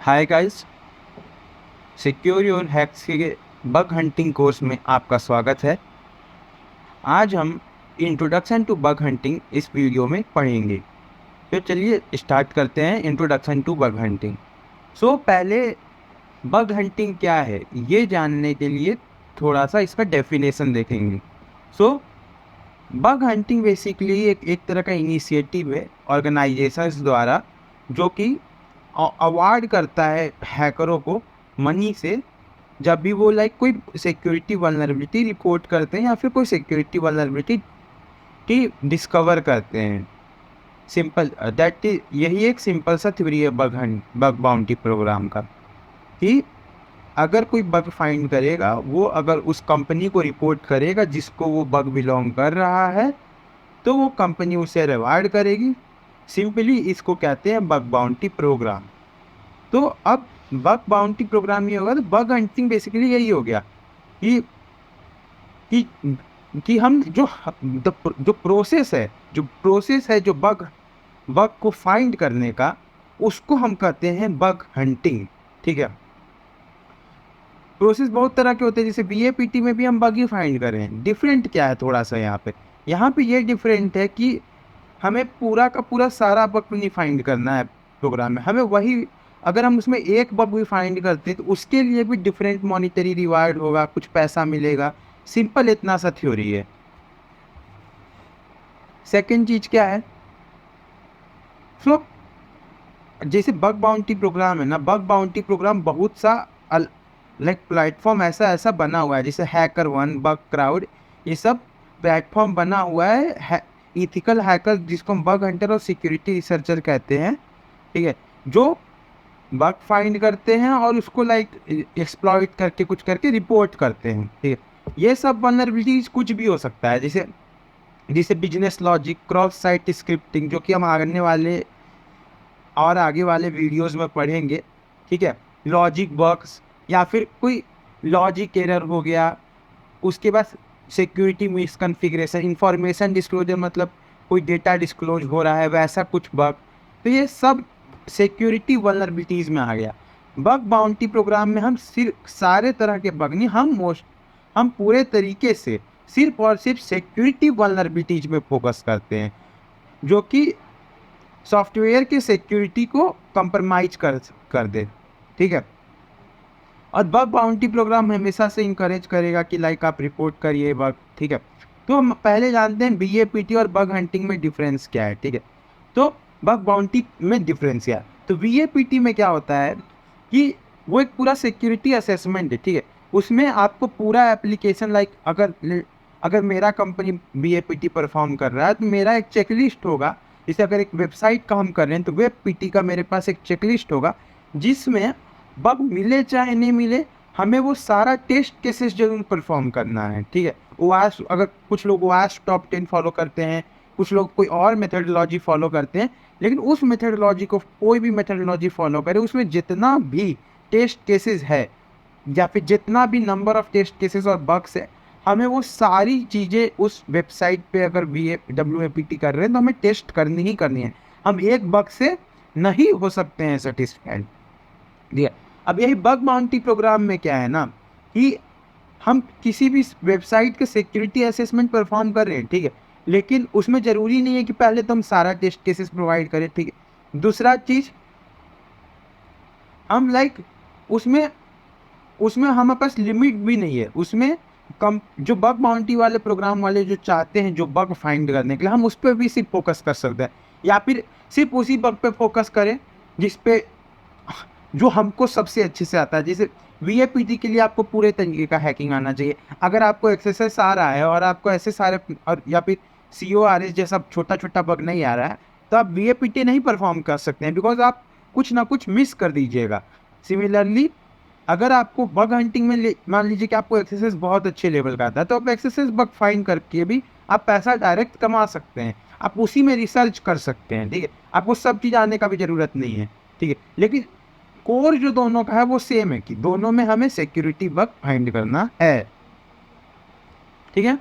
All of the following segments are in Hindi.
Hi guys, secure your hacks के बग हंटिंग कोर्स में आपका स्वागत है। आज हम इंट्रोडक्शन टू बग हंटिंग इस वीडियो में पढ़ेंगे। तो चलिए स्टार्ट करते हैं इंट्रोडक्शन टू बग हंटिंग। पहले बग हंटिंग क्या है ये जानने के लिए थोड़ा सा इसका डेफिनेशन देखेंगे। सो बग हंटिंग बेसिकली एक तरह का इनिशिएटिव है ऑर्गेनाइजेशंस द्वारा, जो कि अवार्ड करता है हैकरों को मनी से, जब भी वो कोई सिक्योरिटी वल्नरेबिलिटी रिपोर्ट करते हैं या फिर कोई सिक्योरिटी वल्नरेबिलिटी की डिस्कवर करते हैं। सिंपल दैट इज यही एक सिंपल सा थ्योरी है बग बाउंटी प्रोग्राम का, कि अगर कोई बग फाइंड करेगा, वो अगर उस कंपनी को रिपोर्ट करेगा जिसको वो बग बिलोंग कर रहा है, तो वो कंपनी उसे रिवार्ड करेगी। सिंपली इसको कहते हैं बग बाउंटी प्रोग्राम। तो अब बग बाउंटी प्रोग्राम ये होगा, तो बग हंटिंग बेसिकली यही हो गया कि कि कि हम जो प्रोसेस है जो बग बग को फाइंड करने का, उसको हम कहते हैं बग हंटिंग। ठीक है। प्रोसेस बहुत तरह के होते हैं, जैसे बीएपीटी में भी हम बग ही फाइंड कर रहे हैं। डिफरेंट क्या है थोड़ा सा यहाँ पे ये डिफरेंट है कि हमें पूरा का पूरा सारा बग नहीं फाइंड करना है प्रोग्राम में। हमें वही, अगर हम उसमें एक बग भी फाइंड करते हैं तो उसके लिए भी डिफरेंट मॉनिटरी रिवार्ड होगा, कुछ पैसा मिलेगा। सिंपल इतना सा थ्योरी है। सेकेंड चीज क्या है, सो जैसे बग बाउंटी प्रोग्राम है ना, बग बाउंटी प्रोग्राम बहुत सा प्लेटफॉर्म ऐसा ऐसा बना हुआ है, जैसे हैकर वन, बग क्राउड, ये सब प्लेटफॉर्म बना हुआ है इथिकल हैकर, जिसको हम बग हंटर और सिक्योरिटी रिसर्चर कहते हैं। ठीक है। जो बग फाइंड करते हैं और उसको एक्सप्लॉइट करके कुछ करके रिपोर्ट करते हैं। ठीक है। ये सब वल्नरेबिलिटीज कुछ भी हो सकता है, जैसे जैसे business logic, cross site scripting, जो कि हम आगे वाले वीडियोस में पढ़ेंगे। ठीक है। लॉजिक बग्स, या फिर कोई लॉजिक एरर हो गया। उसके बाद सिक्योरिटी मिसकॉन्फ़िगरेशन, इंफॉर्मेशन डिस्क्लोजर, मतलब कोई डेटा डिस्क्लोज हो रहा है वैसा कुछ बग। तो ये सब सिक्योरिटी वल्नरेबिलिटीज़ में आ गया। बग बाउंटी प्रोग्राम में हम सिर्फ सारे तरह के बग नहीं, हम पूरे तरीके से सिर्फ और सिर्फ सिक्योरिटी वल्नरेबिलिटीज़ में फोकस करते हैं, जो कि सॉफ्टवेयर की सिक्योरिटी को कंप्रोमाइज कर दे। ठीक है। और बग बाउंटी प्रोग्राम हमेशा से इंकरेज करेगा कि आप रिपोर्ट करिए बग। ठीक है। तो हम पहले जानते हैं बीएपीटी और बग हंटिंग में डिफरेंस क्या है। ठीक है। तो बग बाउंटी में डिफरेंस क्या है, तो बीएपीटी में क्या होता है कि वो एक पूरा सिक्योरिटी असेसमेंट है। ठीक है। उसमें आपको पूरा एप्लीकेशन, अगर मेरा कंपनी बीएपीटी परफॉर्म कर रहा है तो मेरा एक चेकलिस्ट होगा। जैसे अगर एक वेबसाइट का हम कर रहे हैं तो वेब पीटी का मेरे पास एक चेकलिस्ट होगा, जिसमें बग मिले चाहे नहीं मिले, हमें वो सारा टेस्ट केसेस जरूर परफॉर्म करना है। ठीक है। ओआस, अगर कुछ लोग ओआस टॉप 10 फॉलो करते हैं, कुछ लोग कोई और मेथडोलॉजी फॉलो करते हैं, लेकिन उस मेथडोलॉजी को, कोई भी मेथडोलॉजी फॉलो करे, उसमें जितना भी टेस्ट केसेस है या फिर जितना भी नंबर ऑफ टेस्ट केसेस और बग्स है, हमें वो सारी चीज़ें उस वेबसाइट पे अगर WAPT कर रहे हैं तो हमें टेस्ट करनी ही करनी है। हम एक बग से नहीं हो सकते हैं सेटिस्फाइड। ठीक है। अब यही बग बाउंटी प्रोग्राम में क्या है ना, कि हम किसी भी वेबसाइट के सिक्योरिटी असेसमेंट परफॉर्म कर रहे हैं। ठीक है। लेकिन उसमें ज़रूरी नहीं है कि पहले तो हम सारा टेस्ट केसेस प्रोवाइड करें। ठीक है। दूसरा चीज़, हम उसमें उसमें हमारे पास लिमिट भी नहीं है। उसमें कम, जो बग बाउंटी वाले प्रोग्राम वाले जो चाहते हैं जो बग फाइंड करने के लिए, हम उस पर भी सिर्फ फोकस कर सकते हैं, या फिर सिर्फ उसी बग पे फोकस करें जिस पे जो हमको सबसे अच्छे से आता है। जैसे वीएपीटी के लिए आपको पूरे तरीके का हैकिंग आना चाहिए। अगर आपको एक्सएसएस आ रहा है और आपको ऐसे सारे, और या फिर CORS जैसा छोटा छोटा बग नहीं आ रहा है, तो आप वीएपीटी नहीं परफॉर्म कर सकते हैं, बिकॉज आप कुछ ना कुछ मिस कर दीजिएगा। सिमिलरली, अगर आपको बग हंटिंग में मान लीजिए कि आपको एक्सएसएस बहुत अच्छे लेवल का आता है, तो आप एक्सएसएस बग फाइंड करके भी आप पैसा डायरेक्ट कमा सकते हैं। आप उसी में रिसर्च कर सकते हैं। ठीक है। आपको सब चीज़ आने का भी ज़रूरत नहीं है। ठीक है। लेकिन कोर जो दोनों का है वो सेम है, कि दोनों में हमें सिक्योरिटी बग फाइंड करना है। ठीक है।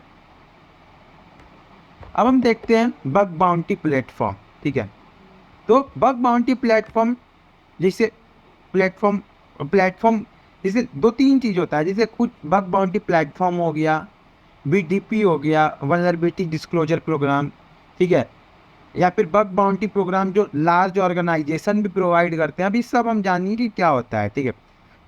अब हम देखते हैं बग बाउंटी प्लेटफॉर्म। ठीक है। तो बग बाउंटी प्लेटफॉर्म, जैसे प्लेटफॉर्म प्लेटफॉर्म जैसे 2-3 चीज़ होता है, जैसे कुछ बग बाउंटी प्लेटफॉर्म हो गया, बीडीपी हो गया, वल्नरेबिलिटी डिस्क्लोजर प्रोग्राम, ठीक है, या फिर बग बाउंटी प्रोग्राम जो लार्ज ऑर्गेनाइजेशन भी प्रोवाइड करते हैं। अभी सब हम जानेंगे कि क्या होता है, ठीक है।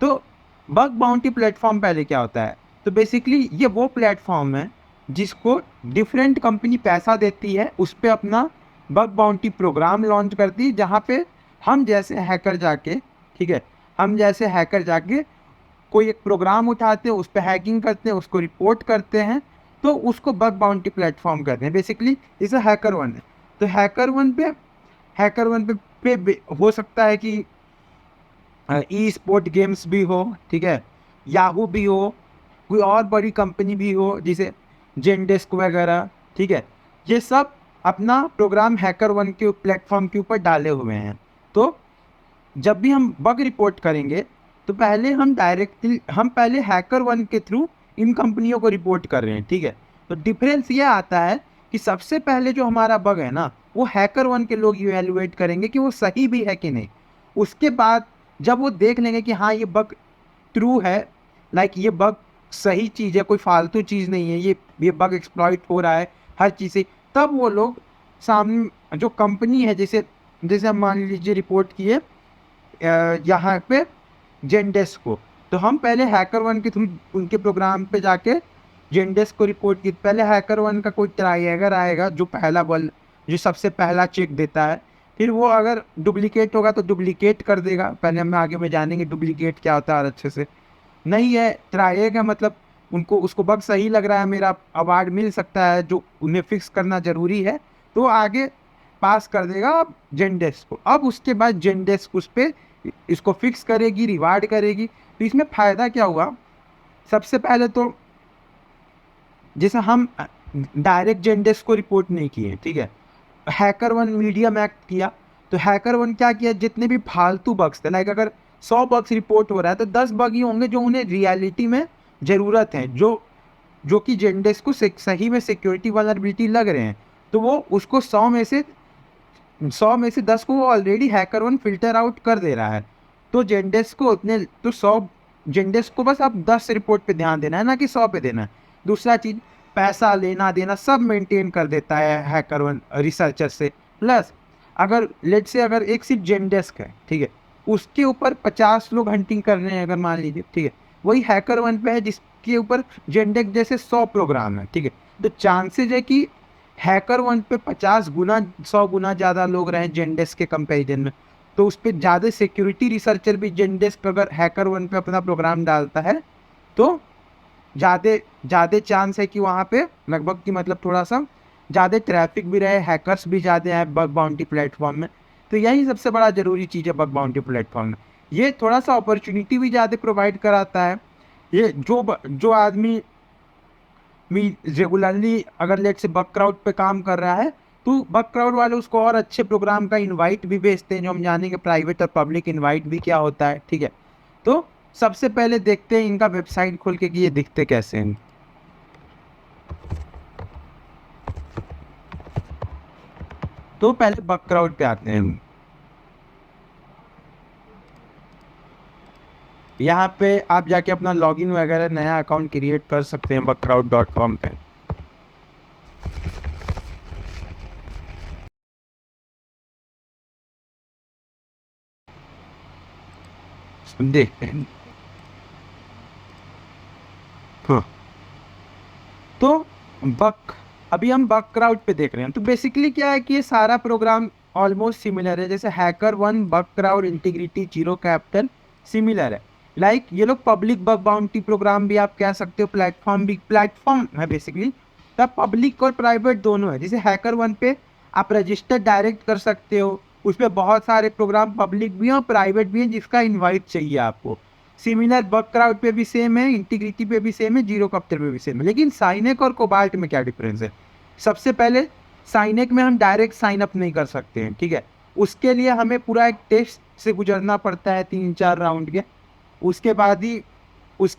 तो बग बाउंटी प्लेटफॉर्म पहले क्या होता है, तो बेसिकली ये वो प्लेटफॉर्म है जिसको डिफरेंट कंपनी पैसा देती है, उस पर अपना बग बाउंटी प्रोग्राम लॉन्च करती है, जहाँ पे हम जैसे हैकर जाके, ठीक है, हम जैसे हैकर जाके कोई एक प्रोग्राम उठाते हैं, उस पर हैकिंग करते हैं, उसको रिपोर्ट करते हैं, तो उसको बग बाउंटी प्लेटफॉर्म कहते हैं बेसिकली। जैसे हैकर वन है, तो हैकर वन हो सकता है कि ई स्पोर्ट गेम्स भी हो, ठीक है, याहू भी हो, कोई और बड़ी कंपनी भी हो जैसे जेनडेस्क वगैरह, ठीक है, ये सब अपना प्रोग्राम हैकर वन के प्लेटफॉर्म के ऊपर डाले हुए हैं। तो जब भी हम बग रिपोर्ट करेंगे, तो पहले हम पहले हैकर वन के थ्रू इन कंपनियों को रिपोर्ट कर रहे हैं, ठीक है। तो डिफरेंस ये आता है कि सबसे पहले जो हमारा बग है ना, वो हैकर वन के लोग इवेलुएट करेंगे कि वो सही भी है कि नहीं। उसके बाद जब वो देख लेंगे कि हाँ ये बग ट्रू है, लाइक ये बग सही चीज़ है, कोई फालतू चीज़ नहीं है, ये बग एक्सप्लॉइट हो रहा है हर चीज़ से, तब वो लोग सामने जो कंपनी है, जैसे जैसे हम मान लीजिए रिपोर्ट किए यहाँ पे जेनडेस्क को, तो हम पहले हैकर वन के थ्रू उनके प्रोग्राम पे जाके जेनडेस्क को रिपोर्ट की। पहले हैकर वन का कोई ट्राइएगर आएगा जो पहला बल जो सबसे पहला चेक देता है, फिर वो अगर डुप्लीकेट होगा तो डुप्लीकेट कर देगा। पहले हम आगे में जानेंगे डुप्लीकेट क्या होता है अच्छे से। नहीं है ट्राइएगा मतलब उनको उसको बग सही लग रहा है, मेरा अवार्ड मिल सकता है, जो उन्हें फिक्स करना ज़रूरी है, तो आगे पास कर देगा अब जेनडेस्क को। अब उसके बाद जेनडेस्क उस पर इसको फिक्स करेगी, रिवार्ड करेगी। तो इसमें फ़ायदा क्या हुआ, सबसे पहले तो जैसे हम डायरेक्ट जेनडेस्क को रिपोर्ट नहीं किए, ठीक है, हैकर वन मीडियम एक्ट किया। तो हैकर वन क्या किया, जितने भी फालतू बग्स थे, लाइक अगर 100 बग्स रिपोर्ट हो रहा है तो 10 बग ही होंगे जो उन्हें रियलिटी में ज़रूरत है, जो कि जेनडेस्क को सही में सिक्योरिटी वल्नरेबिलिटी लग रहे हैं। तो वो उसको 100 में से 10 को वो already hacker one filter out कर दे रहा है। तो जेनडेस्क को उतने तो 100 जेनडेस्क को बस अब 10 रिपोर्ट पे ध्यान देना है, ना कि 100 पे देना है। दूसरा चीज़, पैसा लेना देना सब मेंटेन कर देता है हैकर वन रिसर्चर से। प्लस अगर लेट से अगर एक सिर्फ जेनडेस्क है, ठीक है, उसके ऊपर 50 लोग हंटिंग कर रहे हैं अगर मान लीजिए, ठीक है, वही हैकर वन पे है जिसके ऊपर जेनडेस्क जैसे 100 प्रोग्राम है, ठीक है, तो चांसेज है कि हैकर वन पे 50 गुना 100 गुना ज़्यादा लोग रहे जेनडेस्क के कंपैरिजन में। तो उस पर ज़्यादा सिक्योरिटी रिसर्चर भी जेनडेस्क अगर हैकर वन पे अपना प्रोग्राम डालता है, तो ज़्यादा ज़्यादा चांस है कि वहाँ पे लगभग कि मतलब थोड़ा सा ज़्यादा ट्रैफिक भी रहे, हैकर्स भी ज़्यादा हैं बग बाउंटी प्लेटफॉर्म में। तो यही सबसे बड़ा ज़रूरी चीज़ है बग बाउंटी प्लेटफॉर्म में। ये थोड़ा सा अपॉर्चुनिटी भी ज़्यादा प्रोवाइड कराता है। ये जो आदमी रेगुलरली अगर लेट से बग क्राउड पे काम कर रहा है, तो बग क्राउड वाले उसको और अच्छे प्रोग्राम का इनवाइट भी भेजते हैं, जो हम जानेंगे प्राइवेट और पब्लिक इनवाइट भी क्या होता है, ठीक है। तो सबसे पहले देखते हैं इनका वेबसाइट खोल के कि ये दिखते कैसे हैं। तो पहले बग क्राउड पे आते हैं। यहाँ पे आप जाके अपना लॉगिन वगैरह नया अकाउंट क्रिएट कर सकते हैं bugcrowd.com पे। देखते हैं। हाँ, तो बग अभी हम बग क्राउड पे देख रहे हैं। तो बेसिकली क्या है कि ये सारा प्रोग्राम ऑलमोस्ट सिमिलर है, जैसे hacker one, bug crowd, integrity, zero capital similar है। लाइक ये लोग पब्लिक बग बाउंटी प्रोग्राम भी आप कह सकते हो, प्लेटफॉर्म है बेसिकली। तब पब्लिक और प्राइवेट दोनों है। जैसे हैकर वन पे आप रजिस्टर डायरेक्ट कर सकते हो, उसमें बहुत सारे प्रोग्राम पब्लिक भी हैं और प्राइवेट भी हैं जिसका इन्वाइट चाहिए आपको। सिमिलर बग क्राउड पे भी सेम है, इंटीग्रिटी पे भी सेम है, जीरो कॉप्टर पे भी सेम है। लेकिन साइनेक और कोबाल्ट में क्या डिफरेंस है, सबसे पहले साइनेक में हम डायरेक्ट साइन अप नहीं कर सकते हैं, ठीक है, उसके लिए हमें पूरा एक टेस्ट से गुजरना पड़ता है 3-4 राउंड के। उसके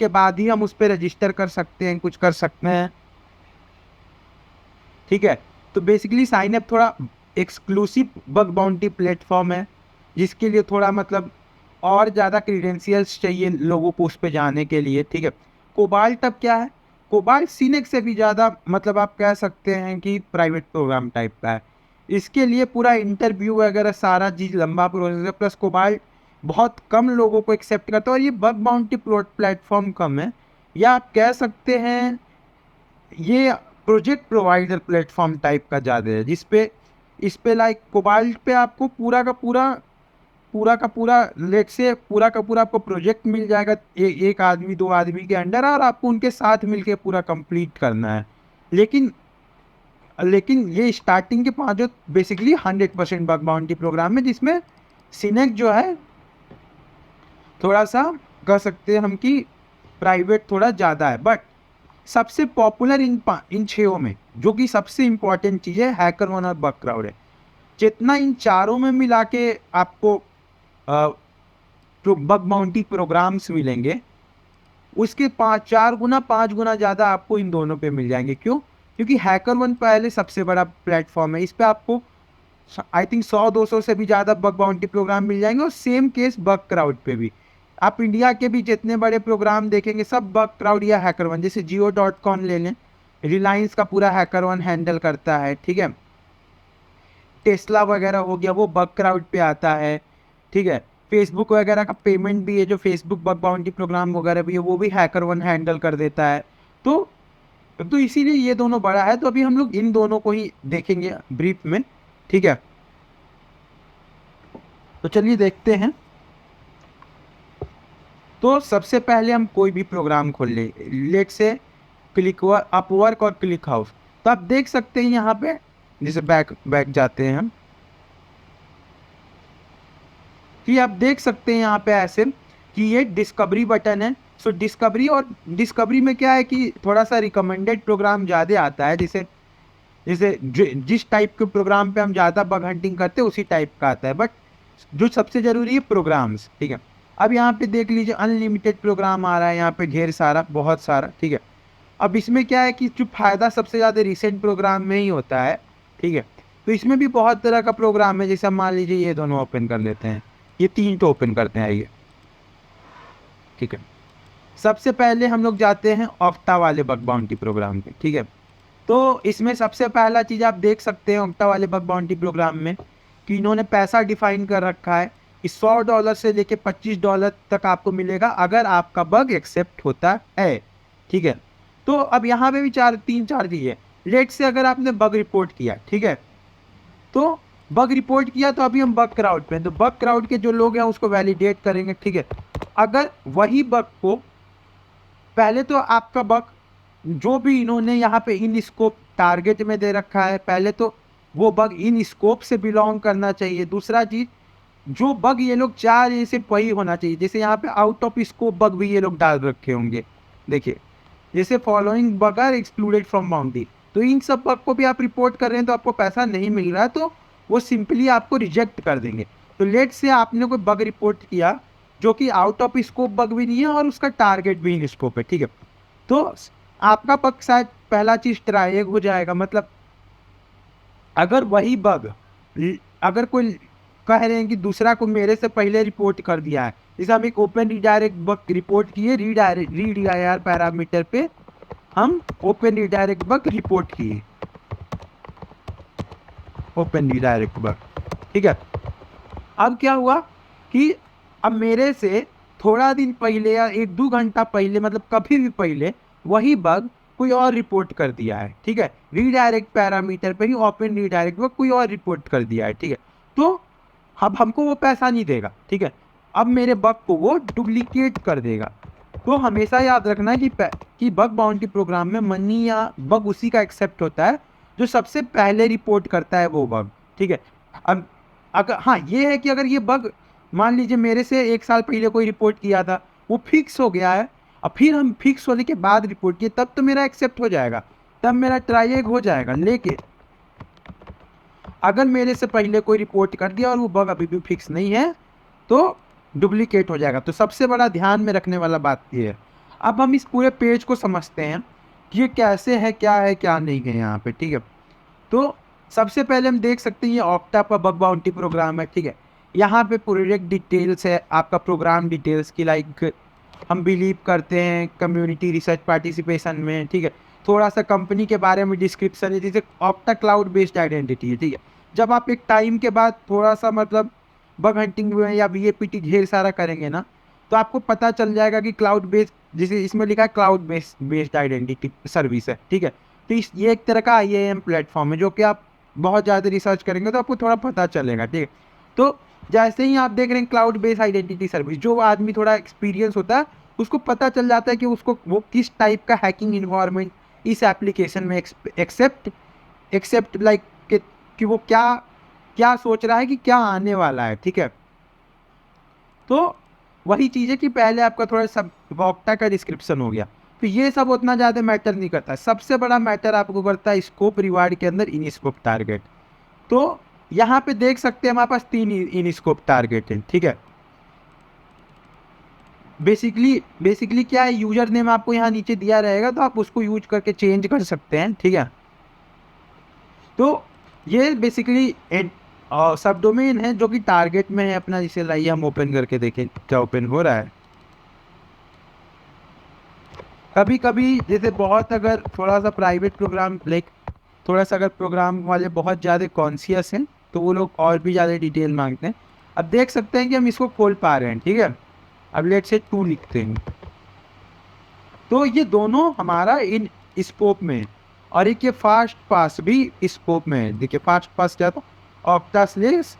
बाद ही हम उस पर रजिस्टर कर सकते हैं, कुछ कर सकते हैं, ठीक है। तो बेसिकली साइन अप थोड़ा एक्सक्लूसिव बग बाउंटी प्लेटफॉर्म है, जिसके लिए थोड़ा मतलब और ज़्यादा क्रीडेंशियल्स चाहिए लोगों को उस पे जाने के लिए, ठीक है। कोबाल्ट अब क्या है, कोबाल्ट सीनेक्स से भी ज़्यादा मतलब आप कह सकते हैं कि प्राइवेट प्रोग्राम टाइप का है। इसके लिए पूरा इंटरव्यू वगैरह सारा चीज़ लंबा प्रोसेस है, प्लस कोबाल्ट बहुत कम लोगों को एक्सेप्ट करता है और ये बग बाउंटी प्लेटफॉर्म कम है, या आप कह सकते हैं ये प्रोजेक्ट प्रोवाइडर प्लेटफॉर्म टाइप का ज़्यादा है, इस पे लाइक कोबाल्ट पे आपको पूरा का पूरा लेट से पूरा का पूरा आपको प्रोजेक्ट मिल जाएगा एक आदमी दो आदमी के अंडर, और आपको उनके साथ मिलके पूरा कंप्लीट करना है। लेकिन लेकिन ये स्टार्टिंग के 5 जो बेसिकली 100% बग बाउंटी प्रोग्राम है, जिसमें सिनेक जो है थोड़ा सा कह सकते हैं हम कि प्राइवेट थोड़ा ज़्यादा है। बट सबसे पॉपुलर इन छयों में जो कि सबसे इम्पोर्टेंट चीज़ है, हैकर1 और बगक्राउड है। जितना इन चारों में मिला के आपको जो बग बाउंटी प्रोग्राम्स मिलेंगे, उसके 5 गुना ज़्यादा आपको इन दोनों पे मिल जाएंगे। क्यों? क्योंकि हैकर1 पहले सबसे बड़ा प्लेटफॉर्म है, इस पे आपको आई थिंक 100-200 से भी ज़्यादा बग बाउंटी प्रोग्राम मिल जाएंगे, और सेम केस बगक्राउड पे भी। आप इंडिया के भी जितने बड़े प्रोग्राम देखेंगे सब बगक्राउड या हैकर1, जैसे Jio.com ले लें, रिलायंस का पूरा हैकर1 हैंडल करता है, ठीक है। टेस्ला वगैरह हो गया वो बगक्राउड पे आता है, ठीक है। फेसबुक वगैरह का पेमेंट भी है, जो फेसबुक बग बाउंटी प्रोग्राम वगैरह भी है, वो भी हैकर1 हैंडल कर देता है। तो इसीलिए ये दोनों बड़ा है। तो अभी हम लोग इन दोनों को ही देखेंगे ब्रीफ में, ठीक है। तो चलिए देखते हैं। तो सबसे पहले हम कोई भी प्रोग्राम खोल ले, लेट से अपवर्क और क्लिक हाउस। तो आप देख सकते हैं यहाँ पे, जैसे बैक जाते हैं हम, कि आप देख सकते हैं यहाँ पे ऐसे कि ये डिस्कवरी बटन है। सो डिस्कवरी में क्या है कि थोड़ा सा रिकमेंडेड प्रोग्राम ज़्यादा आता है, जैसे जैसे जिस टाइप के प्रोग्राम पे हम ज़्यादा बग हंटिंग करते हैं उसी टाइप का आता है। बट जो सबसे ज़रूरी है प्रोग्राम्स, ठीक है। अब यहाँ पे देख लीजिए अनलिमिटेड प्रोग्राम आ रहा है, यहाँ पे ढेर सारा बहुत सारा, ठीक है। अब इसमें क्या है कि जो फ़ायदा सबसे ज़्यादा रिसेंट प्रोग्राम में ही होता है, ठीक है। तो इसमें भी बहुत तरह का प्रोग्राम है, जैसे मान लीजिए ये दोनों ओपन कर लेते हैं, ये 3 तो ओपन करते हैं, आइए, ठीक है। सबसे पहले हम लोग जाते हैं ऑक्टा वाले बग बाउंटी प्रोग्राम पे, ठीक है। तो इसमें सबसे पहला चीज़ आप देख सकते हैं ऑक्टा वाले बग बाउंटी प्रोग्राम में कि इन्होंने पैसा डिफाइन कर रखा है कि $100 से लेके $25 तक आपको मिलेगा अगर आपका बग एक्सेप्ट होता है, ठीक है। तो अब यहाँ पे भी 3-4 चीज़ें, लेट से अगर आपने बग रिपोर्ट किया, ठीक है, तो बग रिपोर्ट किया तो अभी हम बग क्राउड पे हैं, तो बग क्राउड के जो लोग हैं उसको वैलिडेट करेंगे, ठीक है। अगर वही बग को पहले तो आपका बग जो भी इन्होंने यहाँ पे इन स्कोप टारगेट में दे रखा है, पहले तो वो बग इन स्कोप से बिलोंग करना चाहिए। दूसरा चीज़, जो बग ये लोग चाह रहे हैं सिर्फ वही होना चाहिए। जैसे यहाँ पे आउट ऑफ स्कोप बग भी ये लोग डाल रखे होंगे, देखिए, जैसे following bug are excluded from boundary. तो इन सब बग को भी आप रिपोर्ट कर रहे हैं तो आपको पैसा नहीं मिल रहा है, तो वो सिंपली आपको रिजेक्ट कर देंगे। तो लेट से आपने कोई बग रिपोर्ट किया जो कि आउट ऑफ स्कोप बग भी नहीं है और उसका टारगेट भी इन स्कोप है, ठीक है, तो आपका बग शायद पहला चीज ट्राई हो जाएगा। मतलब अगर वही बग, अगर कोई कह रहे हैं कि दूसरा को मेरे से पहले रिपोर्ट कर दिया है, जैसे हम एक ओपन रिडायरेक्ट बग रिपोर्ट किए, रीडायर पैरामीटर पे हम ओपन रिडायरेक्ट बग रिपोर्ट किए, ओपन रिडायरेक्ट बग, ठीक है। अब क्या हुआ कि अब मेरे से थोड़ा दिन पहले या 1-2 घंटा पहले, मतलब कभी भी पहले, वही बग कोई और रिपोर्ट कर दिया है, ठीक है, रीडायरेक्ट पैरामीटर पे ही ओपन रीडायरेक्ट बग कोई और रिपोर्ट कर दिया है, ठीक है। तो अब हमको वो पैसा नहीं देगा, ठीक है, अब मेरे बग को वो डुप्लीकेट कर देगा। तो हमेशा याद रखना कि बग बाउंटी प्रोग्राम में मनी या बग उसी का एक्सेप्ट होता है जो सबसे पहले रिपोर्ट करता है वो बग, ठीक है। अब अगर हाँ ये है कि अगर ये बग मान लीजिए मेरे से 1 साल पहले कोई रिपोर्ट किया था, वो फिक्स हो गया है, और फिर हम फिक्स होने के बाद रिपोर्ट किए, तब तो मेरा एक्सेप्ट हो जाएगा, तब मेरा ट्राई हो जाएगा। लेकिन अगर मेरे से पहले कोई रिपोर्ट कर दिया और वो बग अभी भी फिक्स नहीं है तो डुप्लीकेट हो जाएगा। तो सबसे बड़ा ध्यान में रखने वाला बात ये है। अब हम इस पूरे पेज को समझते हैं कि ये कैसे है क्या नहीं है यहाँ पे, ठीक है। तो सबसे पहले हम देख सकते हैं ये ऑक्टा पर बग बाउंटी प्रोग्राम है, ठीक है। यहाँ पे प्रोजेक्ट डिटेल्स है, आपका प्रोग्राम डिटेल्स की, लाइक हम बिलीव करते हैं कम्युनिटी रिसर्च पार्टिसिपेशन में, ठीक है। थोड़ा सा कंपनी के बारे में डिस्क्रिप्शन है, जैसे ऑक्टा क्लाउड बेस्ड आइडेंटिटी है, ठीक है। जब आप एक टाइम के बाद थोड़ा सा मतलब बग हंटिंग में या वीएपीटी ढेर सारा करेंगे ना, तो आपको पता चल जाएगा कि क्लाउड बेस्ड, जैसे इसमें लिखा है क्लाउड बेस्ड आइडेंटिटी सर्विस है, ठीक है। तो ये एक तरह का आईएएम प्लेटफॉर्म है, जो कि आप बहुत ज़्यादा रिसर्च करेंगे तो आपको थोड़ा पता चलेगा, ठीक है। तो जैसे ही आप देख रहे हैं क्लाउड बेस्ड आइडेंटिटी सर्विस, जो आदमी थोड़ा एक्सपीरियंस होता है उसको पता चल जाता है कि उसको वो किस टाइप का हैकिंग इन्वायरमेंट इस एप्लीकेशन में एक्सेप्ट एक्सेप्ट लाइक कि वो क्या क्या सोच रहा है कि क्या आने वाला है, ठीक है। तो वही चीज़ है कि पहले आपका थोड़ा सब वॉक्टा का डिस्क्रिप्शन हो गया, तो ये सब उतना ज़्यादा मैटर नहीं करता। सबसे बड़ा मैटर आपको करता है स्कोप रिवार्ड के अंदर इन स्कोप टारगेट। तो यहाँ पे देख सकते हैं हमारे पास 3 इन स्कोप टारगेट है, ठीक है। बेसिकली क्या है, यूजर नेम आपको यहाँ नीचे दिया रहेगा, तो आप उसको यूज करके चेंज कर सकते हैं, ठीक है। तो ये बेसिकली सब डोमेन है जो कि टारगेट में है अपना। जिसे लाइए हम ओपन करके देखें क्या ओपन हो रहा है। कभी कभी जैसे बहुत अगर थोड़ा सा प्राइवेट प्रोग्राम, लाइक थोड़ा सा अगर प्रोग्राम वाले बहुत ज़्यादा कॉन्शियस हैं तो वो लोग और भी ज़्यादा डिटेल मांगते हैं। अब देख सकते हैं कि हम इसको खोल पा रहे हैं, ठीक है। अब लेट से 2 लिखते हैं, तो ये दोनों हमारा इन स्कोप में है। और एक ये फास्ट पास भी स्कोप में है। देखिए फास्ट पास क्या था, ऑक्टा स्लेस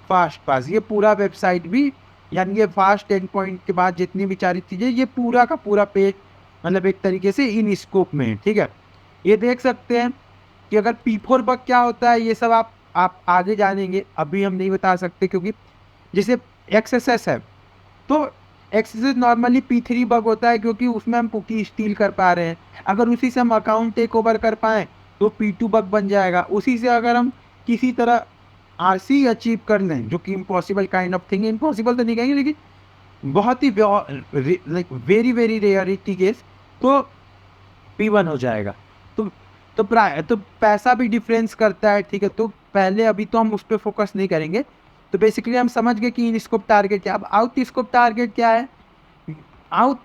फास्ट पास, ये पूरा वेबसाइट भी, यानी ये फास्ट एंड पॉइंट के बाद जितनी भी सारी चीज़ें, ये पूरा का पूरा पेज मतलब एक तरीके से इन स्कोप में है, ठीक है। ये देख सकते हैं कि अगर P4 बग क्या होता है, ये सब आप आगे जानेंगे, अभी हम नहीं बता सकते क्योंकि जैसे XSS है, तो XSS नॉर्मली P3 बग होता है क्योंकि उसमें हम कुकी स्टील कर पा रहे हैं। अगर उसी से हम अकाउंट टेक ओवर कर पाएँ तो P2 बग बन जाएगा। उसी से अगर हम किसी तरह RC अचीव कर लें, जो कि impossible kind of thing, impossible तो नहीं कहेंगे लेकिन बहुत ही like very very rarity case, तो P1 हो जाएगा। तो तो पैसा भी डिफरेंस करता है, ठीक है। तो पहले अभी तो हम उस पर फोकस नहीं करेंगे। तो बेसिकली हम समझ गए कि इन स्कोप टारगेट क्या है। अब आउट स्कोप टारगेट क्या है, आउट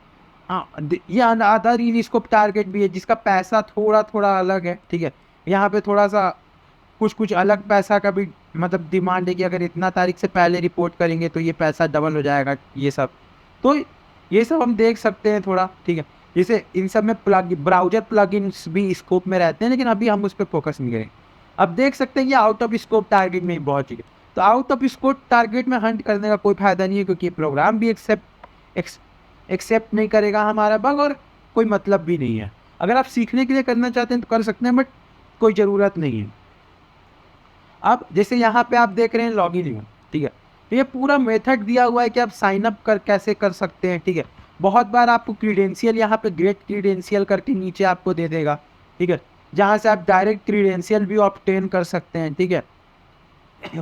ये अदर इन स्कोप टारगेट भी है जिसका पैसा थोड़ा थोड़ा अलग है, ठीक है। यहाँ पे थोड़ा सा कुछ कुछ अलग पैसा का भी मतलब डिमांड है कि अगर इतना तारीख से पहले रिपोर्ट करेंगे तो ये पैसा डबल हो जाएगा, ये सब। तो ये सब हम देख सकते हैं थोड़ा, ठीक है। जैसे इन सब में ब्राउजर प्लगइन्स भी स्कोप में रहते हैं, लेकिन अभी हम उस पर फोकस नहीं करेंगे। अब देख सकते हैं कि आउट ऑफ स्कोप टारगेट में ही बहुत चीज़ है। तो आउट ऑफ स्कोप टारगेट में हंट करने का कोई फायदा नहीं है, क्योंकि प्रोग्राम भी एक्सेप्ट नहीं करेगा हमारा बग, और कोई मतलब भी नहीं है। अगर आप सीखने के लिए करना चाहते हैं तो कर सकते हैं, बट कोई ज़रूरत नहीं है। अब जैसे यहाँ पे आप देख रहे हैं लॉगिन इन, ठीक है। तो ये पूरा मेथड दिया हुआ है कि आप साइन अप कैसे कर सकते हैं, ठीक है। बहुत बार आपको क्रीडेंशियल यहाँ पे गेट क्रीडेंशियल करके नीचे आपको दे देगा, ठीक है, जहाँ से आप डायरेक्ट क्रीडेंशियल भी ऑब्टेन कर सकते हैं, ठीक है।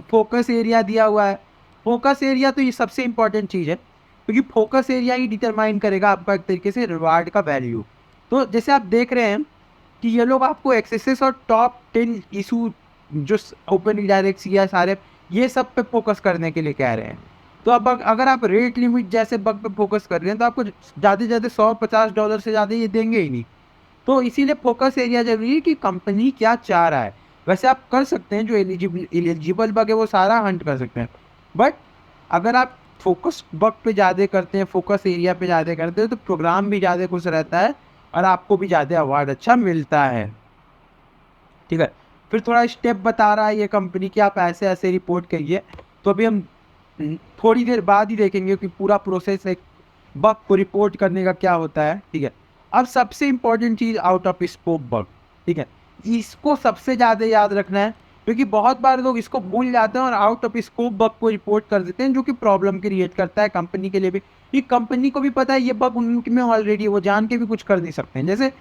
फोकस एरिया दिया हुआ है। फोकस एरिया तो ये सबसे इंपॉर्टेंट चीज़ है, क्योंकि फोकस एरिया ही डिटरमाइन करेगा आपका एक तरीके से रिवार्ड का वैल्यू। तो जैसे आप देख रहे हैं कि ये लोग आपको एक्सेसेस और टॉप 10 इशू जो ओपन डायरेक्ट या सारे ये सब पे फोकस करने के लिए कह रहे हैं। तो अब अगर आप रेट लिमिट जैसे बग पे फोकस कर रहे हैं तो आपको ज़्यादा से ज़्यादा $150 से ज़्यादा ये देंगे ही नहीं। तो इसीलिए फोकस एरिया जरूरी है कि कंपनी क्या चाह रहा है। वैसे आप कर सकते हैं, जो एलिजिबल बग है वो सारा हंट कर सकते हैं, बट अगर आप फोकस बग पे ज़्यादा करते हैं, फोकस एरिया पे ज़्यादा करते हैं, तो प्रोग्राम भी ज़्यादा खुश रहता है और आपको भी ज़्यादा अवार्ड अच्छा मिलता है, ठीक है। फिर थोड़ा स्टेप बता रहा है ये कंपनी कि आप ऐसे ऐसे रिपोर्ट करिए। तो अभी हम थोड़ी देर बाद ही देखेंगे कि पूरा प्रोसेस एक बग को रिपोर्ट करने का क्या होता है, ठीक है। अब सबसे important cheese out of scope bug, ठीक है। इसको सबसे ज़्यादा याद रखना है, क्योंकि बहुत बार लोग इसको भूल जाते हैं और आउट ऑफ स्कोप बग को रिपोर्ट कर देते हैं, जो कि प्रॉब्लम क्रिएट करता है कंपनी के लिए भी। ये कंपनी को भी पता है ये बग उनमें ऑलरेडी, वो जान के भी कुछ कर नहीं सकते हैं। जैसे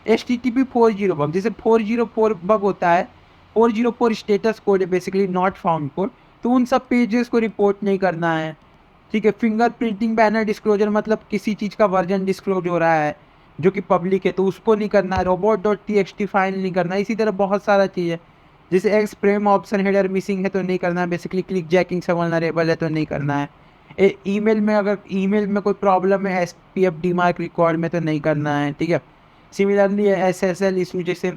HTTP 4.0 बग, जैसे 404 बग होता है, 404 स्टेटस कोड है बेसिकली, नॉट फाउंड कोड। तो उन सब पेजेस को रिपोर्ट नहीं करना है, ठीक है। फिंगर प्रिंटिंग बैनर डिस्क्लोजर, मतलब किसी चीज़ का वर्जन डिस्क्लोज हो रहा है जो कि पब्लिक है तो उसको नहीं करना है। robot.txt फाइल नहीं करना है। इसी तरह बहुत सारा चीज़ है। जैसे x frame option header missing है तो नहीं करना है, बेसिकली क्लिक जैकिंग से वल्नरेबल है तो नहीं करना है। ईमेल में अगर ईमेल में कोई प्रॉब्लम है एसपीएफ डीमार्क रिकॉर्ड में तो नहीं करना है, ठीक है। सिमिलरली एसएसएल इशू जैसे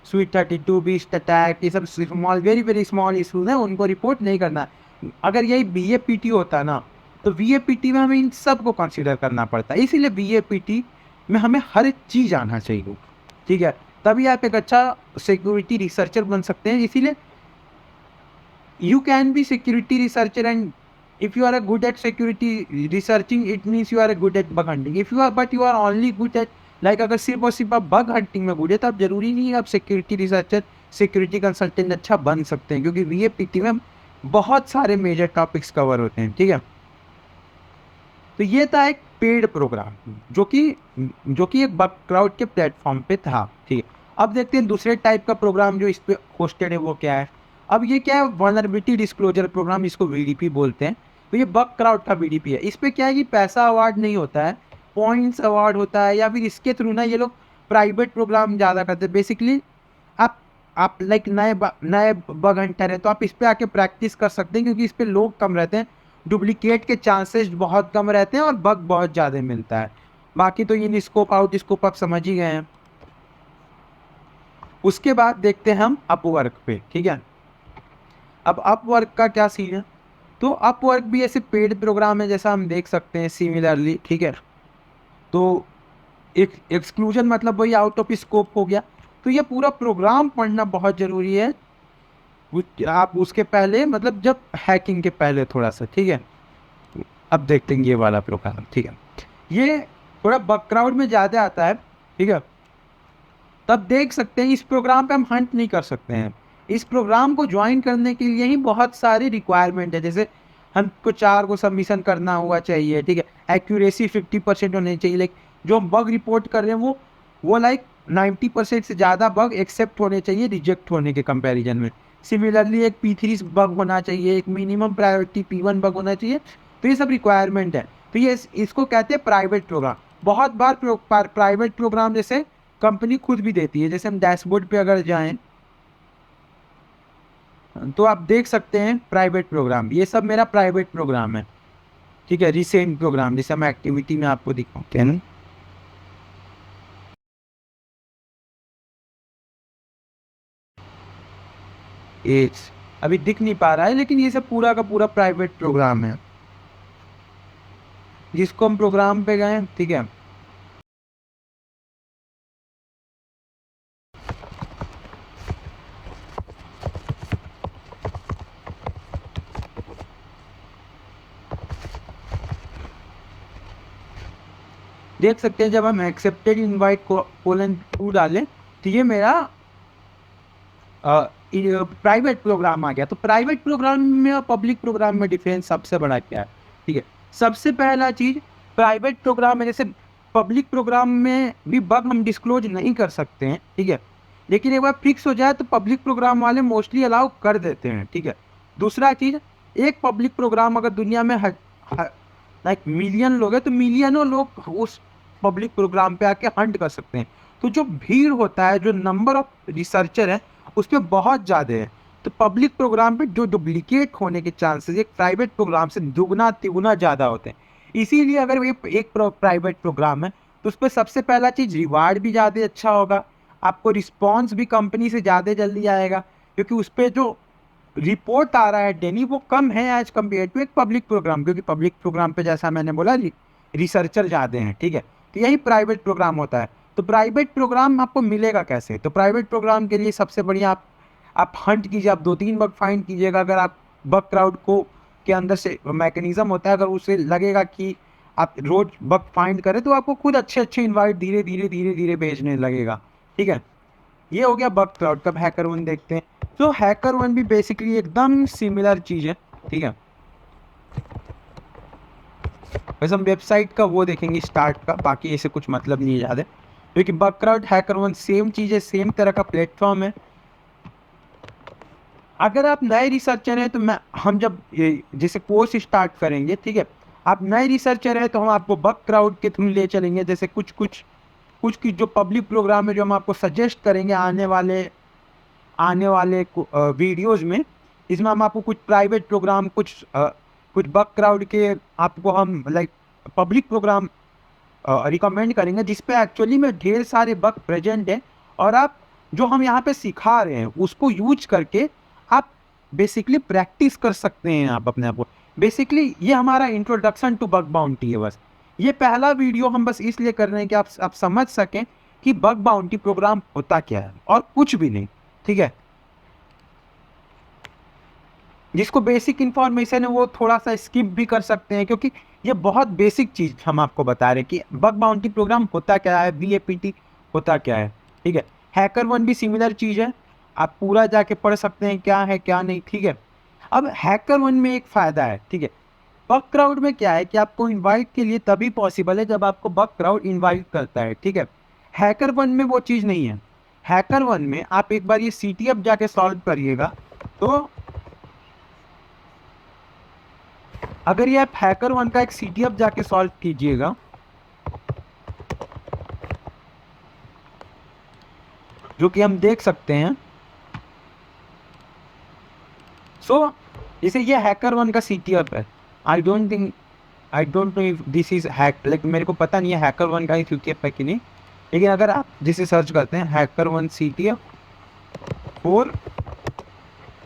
स्वीट 32 बीस्ट अटैक, ये सब small very very small issues हैं, उनको रिपोर्ट नहीं करना है। अगर यही बीएपीटी होता ना तो बीएपीटी में हमें इन सब को कंसिडर करना पड़ता है, इसीलिए बीएपीटी में हमें हर चीज़ आना चाहिए, ठीक है। तभी आप एक अच्छा सिक्योरिटी रिसर्चर बन सकते हैं। इसीलिए you can be security researcher, and if you are a good at security researching it means you are a good at bug hunting. If you are but you are only good at like अगर सिर्फ और सिर्फ आप बग हंटिंग में गुड है तो आप जरूरी नहीं है आप सिक्योरिटी रिसर्चर सिक्योरिटी कंसल्टेंट अच्छा बन सकते हैं, क्योंकि वीएपीटी में बहुत सारे मेजर टॉपिक्स कवर होते हैं, ठीक है। तो ये था एक पेड प्रोग्राम जो कि एक बग क्राउड के प्लेटफॉर्म पे था, ठीक है। अब देखते हैं दूसरे टाइप का प्रोग्राम जो इस पे होस्टेड है वो क्या है। अब ये क्या है, वल्नरेबिलिटी डिस्क्लोजर प्रोग्राम, इसको वीडीपी बोलते हैं। तो ये बग क्राउड का वीडीपी है। इस पे क्या है कि पैसा अवार्ड नहीं होता है, पॉइंट्स अवार्ड होता है, या फिर इसके थ्रू ना ये लोग प्राइवेट प्रोग्राम ज़्यादा करते हैं। बेसिकली आप लाइक नए बग हंटर है तो आप इस पे आके प्रैक्टिस कर सकते हैं, क्योंकि इस पे लोग कम रहते हैं, डुप्लीकेट के चांसेस बहुत कम रहते हैं और बग बहुत ज़्यादा मिलता है। बाकी तो इन स्कोप आउट स्कोप आप समझ ही गए हैं। उसके बाद देखते हैं हम अपवर्क पे, ठीक है। अब अपवर्क का क्या सीन है, तो अपवर्क भी ऐसे पेड प्रोग्राम है जैसा हम देख सकते हैं सिमिलरली, ठीक है। तो एक एक्सक्लूजन मतलब वही आउट ऑफ स्कोप हो गया। तो ये पूरा प्रोग्राम पढ़ना बहुत ज़रूरी है आप उसके पहले मतलब जब हैकिंग के पहले थोड़ा सा, ठीक है। अब देखते हैं ये वाला प्रोग्राम, ठीक है। ये थोड़ा बैकग्राउंड में ज़्यादा आता है, ठीक है। तब देख सकते हैं इस प्रोग्राम पे हम हंट नहीं कर सकते हैं। इस प्रोग्राम को ज्वाइन करने के लिए ही बहुत सारी रिक्वायरमेंट है, जैसे हमको 4 को सबमिशन करना हुआ चाहिए, ठीक है। एक्यूरेसी 50% होनी चाहिए, लाइक जो हम बग रिपोर्ट कर रहे हैं वो लाइक 90% से ज़्यादा बग एक्सेप्ट होने चाहिए रिजेक्ट होने के कंपैरिजन में। सिमिलरली एक P3 बग होना चाहिए, एक मिनिमम प्रायोरिटी P1 बग होना चाहिए। तो ये सब रिक्वायरमेंट है। तो ये इसको कहते हैं प्राइवेट प्रोग्राम। बहुत बार प्राइवेट प्रोग्राम जैसे कंपनी खुद भी देती है, जैसे हम डैशबोर्ड पे अगर जाएं तो आप देख सकते हैं प्राइवेट प्रोग्राम, ये सब मेरा प्राइवेट प्रोग्राम है, ठीक है। रिसेंट प्रोग्राम जैसे हम एक्टिविटी में आपको दिखाते हैं ना, एज अभी दिख नहीं पा रहा है, लेकिन ये सब पूरा का पूरा प्राइवेट प्रोग्राम है जिसको हम प्रोग्राम पे गए, ठीक है। देख सकते हैं जब हम एक्सेप्टेड इनवाइट कोलन 2 डालें तो ये मेरा प्राइवेट प्रोग्राम आ गया। तो प्राइवेट प्रोग्राम में और पब्लिक प्रोग्राम में डिफरेंस सबसे बड़ा क्या है, ठीक है। सबसे पहला चीज़, प्राइवेट प्रोग्राम में जैसे पब्लिक प्रोग्राम में भी बग हम डिस्क्लोज नहीं कर सकते हैं, ठीक है। लेकिन एक बार फिक्स हो जाए तो पब्लिक प्रोग्राम वाले मोस्टली अलाउ कर देते हैं, ठीक है। दूसरा चीज़, एक पब्लिक प्रोग्राम अगर दुनिया में लाइक मिलियन लोग हैं तो मिलियनों लोग उस पब्लिक प्रोग्राम पे आके हंट कर सकते हैं। तो जो भीड़ होता है, जो नंबर ऑफ रिसर्चर है उसमें बहुत ज़्यादा है। तो पब्लिक प्रोग्राम पे जो डुप्लीकेट होने के चांसेस एक प्राइवेट प्रोग्राम से दुगना तिगुना ज़्यादा होते हैं। इसीलिए अगर ये एक प्राइवेट प्रोग्राम है तो उस पर सबसे पहला चीज़ रिवार्ड भी ज़्यादा अच्छा होगा, आपको रिस्पॉन्स भी कंपनी से ज़्यादा जल्दी आएगा, क्योंकि उस पर जो रिपोर्ट आ रहा है डेली वो कम है एज कम्पेयर टू एक पब्लिक प्रोग्राम, क्योंकि पब्लिक प्रोग्राम पे जैसा मैंने बोला रिसर्चर ज़्यादा हैं, ठीक है। तो यही प्राइवेट प्रोग्राम होता है। तो प्राइवेट प्रोग्राम आपको मिलेगा कैसे, तो प्राइवेट प्रोग्राम के लिए सबसे बढ़िया आप हंट कीजिए, आप 2-3 बग फाइंड कीजिएगा। अगर आप बग क्राउड को के अंदर से मैकेनिज्म होता है, अगर उसे लगेगा कि आप रोज बग फाइंड करें तो आपको खुद अच्छे अच्छे इन्वाइट धीरे धीरे धीरे धीरे भेजने लगेगा, ठीक है। ये हो गया बग क्राउड। कब हैकर वन देखते हैं, तो हैकर वन भी बेसिकली एकदम सिमिलर चीज़ है, ठीक है। वैसे हम वेबसाइट का वो देखेंगे स्टार्ट का, बाकी ऐसे कुछ मतलब नहीं है ज़्यादा, क्योंकि Bugcrowd HackerOne same चीज़ है, सेम तरह का प्लेटफॉर्म है। अगर आप नए रिसर्चर हैं तो हम जब जैसे कोर्स स्टार्ट करेंगे, ठीक है, आप नए रिसर्चर हैं तो हम आपको बग क्राउड के थ्रू ले चलेंगे। जैसे कुछ की जो पब्लिक प्रोग्राम है जो हम आपको सजेस्ट करेंगे आने वाले वीडियोज़ में, इसमें हम आपको कुछ प्राइवेट प्रोग्राम, कुछ बग क्राउड के आपको हम लाइक पब्लिक प्रोग्राम रिकमेंड करेंगे जिस पे एक्चुअली में ढेर सारे बग प्रेजेंट हैं, और आप जो हम यहाँ पे सिखा रहे हैं उसको यूज करके आप बेसिकली प्रैक्टिस कर सकते हैं आप अपने आप को। बेसिकली ये हमारा इंट्रोडक्शन टू बग बाउंटी है। बस ये पहला वीडियो हम बस इसलिए कर रहे हैं कि आप समझ सकें कि बग बाउंटी प्रोग्राम होता क्या है, और कुछ भी नहीं, ठीक है। जिसको बेसिक इन्फॉर्मेशन है वो थोड़ा सा स्किप भी कर सकते हैं, क्योंकि ये बहुत बेसिक चीज़ हम आपको बता रहे हैं कि बग बाउंटी प्रोग्राम होता क्या है, BAPT होता क्या है, ठीक है। हैकर वन भी सिमिलर चीज़ है, आप पूरा जाके पढ़ सकते हैं क्या है क्या नहीं, ठीक है। अब हैकर वन में एक फ़ायदा है, ठीक है। बग क्राउड में क्या है कि आपको इनवाइट के लिए तभी पॉसिबल है जब आपको बग क्राउड इनवाइट करता है, ठीक है। हैकर वन में वो चीज़ नहीं है। हैकर वन में आप एक बार ये CTF जाके सॉल्व करिएगा, तो अगर ये आप हैकर वन का एक CTF जाके सॉल्व कीजिएगा, जो कि हम देख सकते हैं। जैसे ये हैकर वन का CTF है। I don't know if this is hack, like मेरे को पता नहीं है हैकर वन का ही CTF है कि नहीं, लेकिन अगर आप जिसे सर्च करते हैं HackerOne CTF for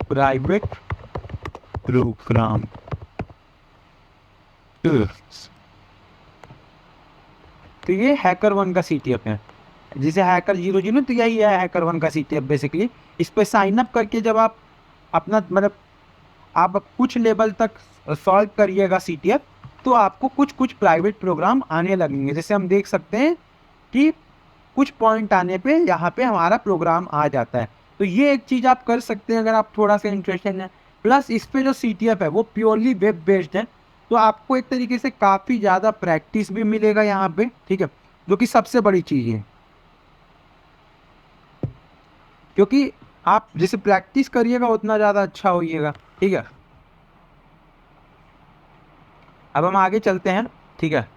private program, तो ये हैकर वन का CTF है। जिसे हैकर 00, तो यही है हैकर वन का CTF बेसिकली। इस पर साइन अप करके जब आप अपना मतलब आप कुछ लेवल तक सॉल्व करिएगा CTF, तो आपको कुछ कुछ प्राइवेट प्रोग्राम आने लगेंगे। जैसे हम देख सकते हैं कि कुछ पॉइंट आने पे यहाँ पे हमारा प्रोग्राम आ जाता है। तो ये एक चीज़ आप कर सकते हैं अगर आप थोड़ा सा इंटरेस्टेड हैं। प्लस इस पे जो CTF है वो प्योरली वेब बेस्ड है, तो आपको एक तरीके से काफ़ी ज़्यादा प्रैक्टिस भी मिलेगा यहाँ पे, ठीक है, जो कि सबसे बड़ी चीज़ है। क्योंकि आप जैसे प्रैक्टिस करिएगा उतना ज़्यादा अच्छा होइएगा, ठीक है। अब हम आगे चलते हैं, ठीक है।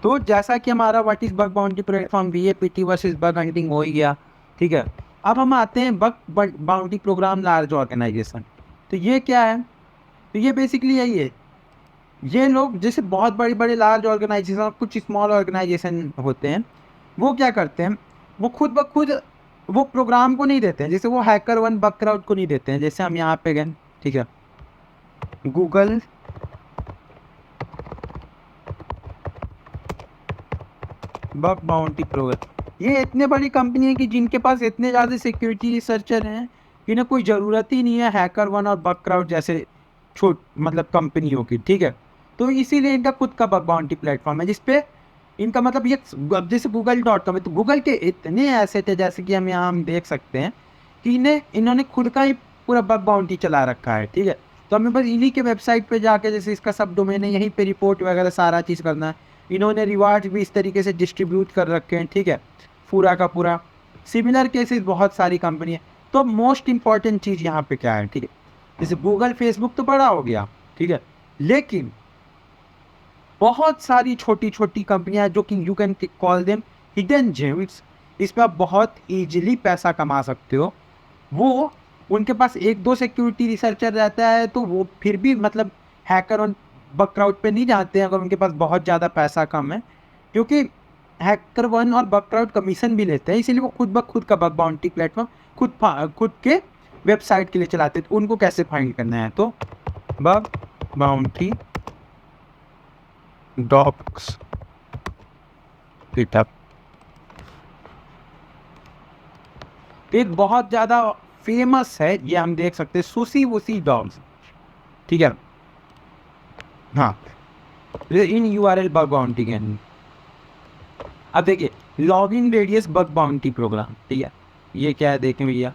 तो जैसा कि हमारा what is bug bounty platform BAPT versus bug hunting हो ही गया, ठीक है। अब हम आते हैं bug bounty program large organisation. तो ये क्या है? तो ये बेसिकली यही है, ये लोग जैसे बहुत बड़ी बड़ी लार्ज ऑर्गेनाइजेशन और कुछ स्मॉल ऑर्गेनाइजेशन होते हैं, वो क्या करते हैं, वो खुद ब खुद वो प्रोग्राम को नहीं देते हैं। जैसे वो हैकर वन बग क्राउड को नहीं देते हैं। जैसे हम यहाँ पे गए, ठीक है, गूगल बग बाउंटी प्रोग्राम, ये इतने बड़ी कंपनी है कि जिनके पास इतने ज़्यादा सिक्योरिटी रिसर्चर हैं, इन्हें कोई ज़रूरत ही नहीं है हैकर वन और बग क्राउड जैसे छोट मतलब कंपनियों की, ठीक है। तो इसीलिए इनका खुद का बग बाउंटी प्लेटफॉर्म है जिसपे इनका मतलब ये, अब जैसे Google.com है, तो गूगल के इतने एसेट है जैसे कि हम यहाँ हम देख सकते हैं कि इन्होंने खुद का ही पूरा बग बाउंटी चला रखा है, ठीक है। तो हमें बस इन्हीं के वेबसाइट पे जाके, जैसे इसका सब डोमेन है, यहीं पे रिपोर्ट वगैरह सारा चीज़ करना है। इन्होंने रिवार्ड भी इस तरीके से डिस्ट्रीब्यूट कर रखे हैं, ठीक है, पूरा का पूरा। सिमिलर केसेस बहुत सारी कंपनी है। तो मोस्ट इंपॉर्टेंट चीज़ यहाँ पे क्या है, ठीक है, जैसे गूगल फेसबुक तो बड़ा हो गया, ठीक है, लेकिन बहुत सारी छोटी छोटी कंपनियां जो कि you can call them hidden gems, इसमें आप बहुत इजीली पैसा कमा सकते हो। वो उनके पास एक दो सिक्योरिटी रिसर्चर रहता है तो वो फिर भी मतलब हैकर और बग क्राउड पे नहीं जाते हैं अगर उनके पास बहुत ज़्यादा पैसा कम है, क्योंकि हैकर वन और बग क्राउड कमीशन भी लेते हैं। इसीलिए वो खुद ब खुद का बग बाउंटी प्लेटफॉर्म खुद के वेबसाइट के लिए चलाते हैं। तो उनको कैसे फाइंड करना है, तो बग बाउंटी डॉक्स गिटहब, एक बहुत ज़्यादा फेमस है, ये हम देख सकते हैं, सुसी वुसी डॉग्स, ठीक है। हाँ, इन URL बग बाउंटी के। अब देखिए, login radius bug bounty programme, ठीक है, ये क्या है देखें भैया,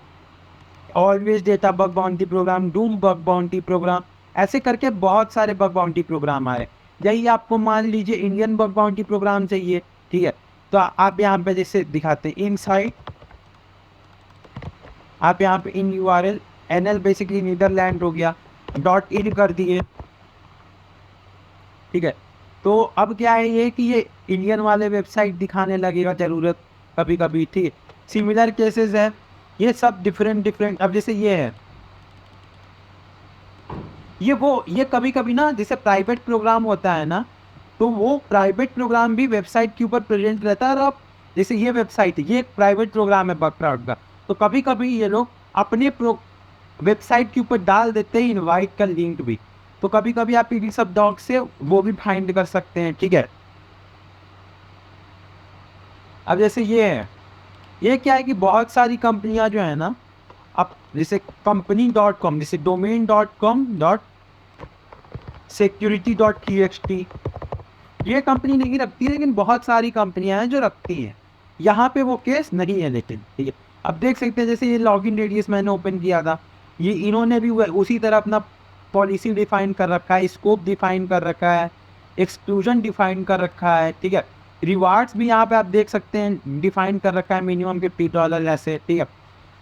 always data bug bounty programme, Doom bug bounty programme, ऐसे करके बहुत सारे बग बाउंटी प्रोग्राम आए। यही आपको मान लीजिए इंडियन बग बाउंटी प्रोग्राम चाहिए, ठीक है, तो आप यहाँ पे जैसे दिखाते हैं इनसाइड, आप यहाँ पे इन URL NL बेसिकली नीदरलैंड हो गया .in कर दिए, ठीक है। तो अब क्या है ये कि ये इंडियन वाले वेबसाइट दिखाने लगेगा ज़रूरत कभी कभी, ठीक है। सिमिलर केसेस है, ये सब डिफरेंट डिफरेंट। अब जैसे ये है, ये कभी कभी ना जैसे प्राइवेट प्रोग्राम होता है ना, तो वो प्राइवेट प्रोग्राम भी वेबसाइट के ऊपर प्रेजेंट रहता है। और अब जैसे ये वेबसाइट है, ये एक प्राइवेट प्रोग्राम है बकक्राउड का, तो कभी कभी ये लोग अपने वेबसाइट के ऊपर डाल देते हैं इनवाइट का लिंक भी। तो कभी कभी आप इन सब डॉग से वो भी फाइंड कर सकते हैं, ठीक है। अब जैसे ये है, ये क्या है कि बहुत सारी कंपनियां जो है ना, अब जैसे company.com, जैसे domain.com.security.txt, ये कंपनी नहीं रखती है, लेकिन बहुत सारी कंपनियां हैं जो रखती हैं। यहाँ पे वो केस नहीं है लेकिन, ठीक है। अब देख सकते हैं जैसे ये लॉगिन रेडियस मैंने ओपन किया था, ये इन्होंने भी उसी तरह अपना पॉलिसी डिफाइन कर रखा है, स्कोप डिफाइन कर रखा है, एक्सक्लूजन डिफाइन कर रखा है, ठीक है। रिवार्ड्स भी यहाँ पे आप देख सकते हैं डिफाइन कर रखा है, मिनिमम $50 ऐसे, ठीक है।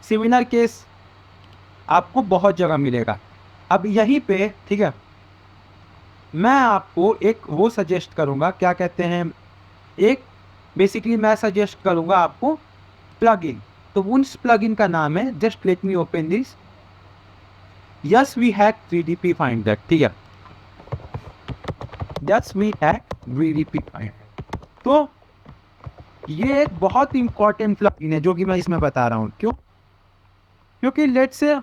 सिमिलर केस आपको बहुत जगह मिलेगा। अब यहीं पे, ठीक है, मैं आपको एक वो सजेस्ट करूँगा, क्या कहते हैं, एक बेसिकली मैं सजेस्ट करूँगा आपको प्लगइन। तो उस प्लगइन का नाम है, just let me open this, yes we hack 3DP finder, ठीक है। Yes we hack 3DP finder. तो ये एक बहुत इंपॉर्टेंट प्लगइन है जो कि मैं इसमें बता रहा हूँ। क्यों? क्योंकि लेट से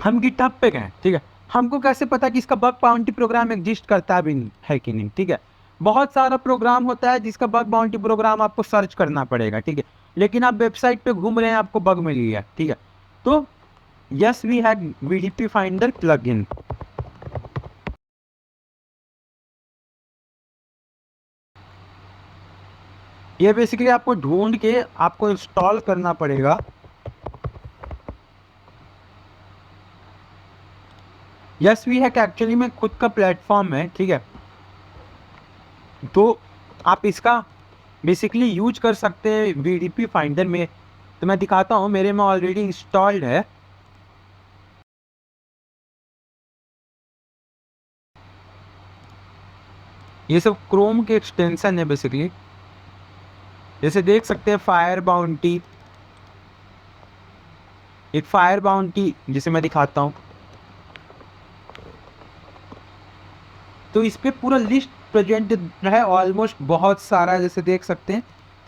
हम गिटहब पे गए, ठीक है, हमको कैसे पता कि इसका बग बाउंटी प्रोग्राम एग्जिस्ट करता भी है कि नहीं, ठीक है। बहुत सारा प्रोग्राम होता है जिसका बग बाउंटी प्रोग्राम आपको सर्च करना पड़ेगा, ठीक है। लेकिन आप वेबसाइट पे घूम रहे हैं, आपको बग मिल गया, ठीक है। तो yes we had VDP finder plugin. ये बेसिकली आपको ढूंढ के आपको इंस्टॉल करना पड़ेगा। यस वी हैक एक्चुअली में खुद का प्लेटफॉर्म है, ठीक है। तो आप इसका बेसिकली यूज कर सकते हैं VDP फाइंडर में। तो मैं दिखाता हूँ, मेरे में ऑलरेडी इंस्टॉल्ड है। ये सब क्रोम के एक्सटेंशन है बेसिकली। जैसे देख सकते हैं फायर बाउंटी, एक फायर बाउंटी जिसे मैं दिखाता हूँ, तो इस पे पूरा लिस्ट प्रेजेंट है ऑलमोस्ट, बहुत सारा। जैसे देख सकते हैं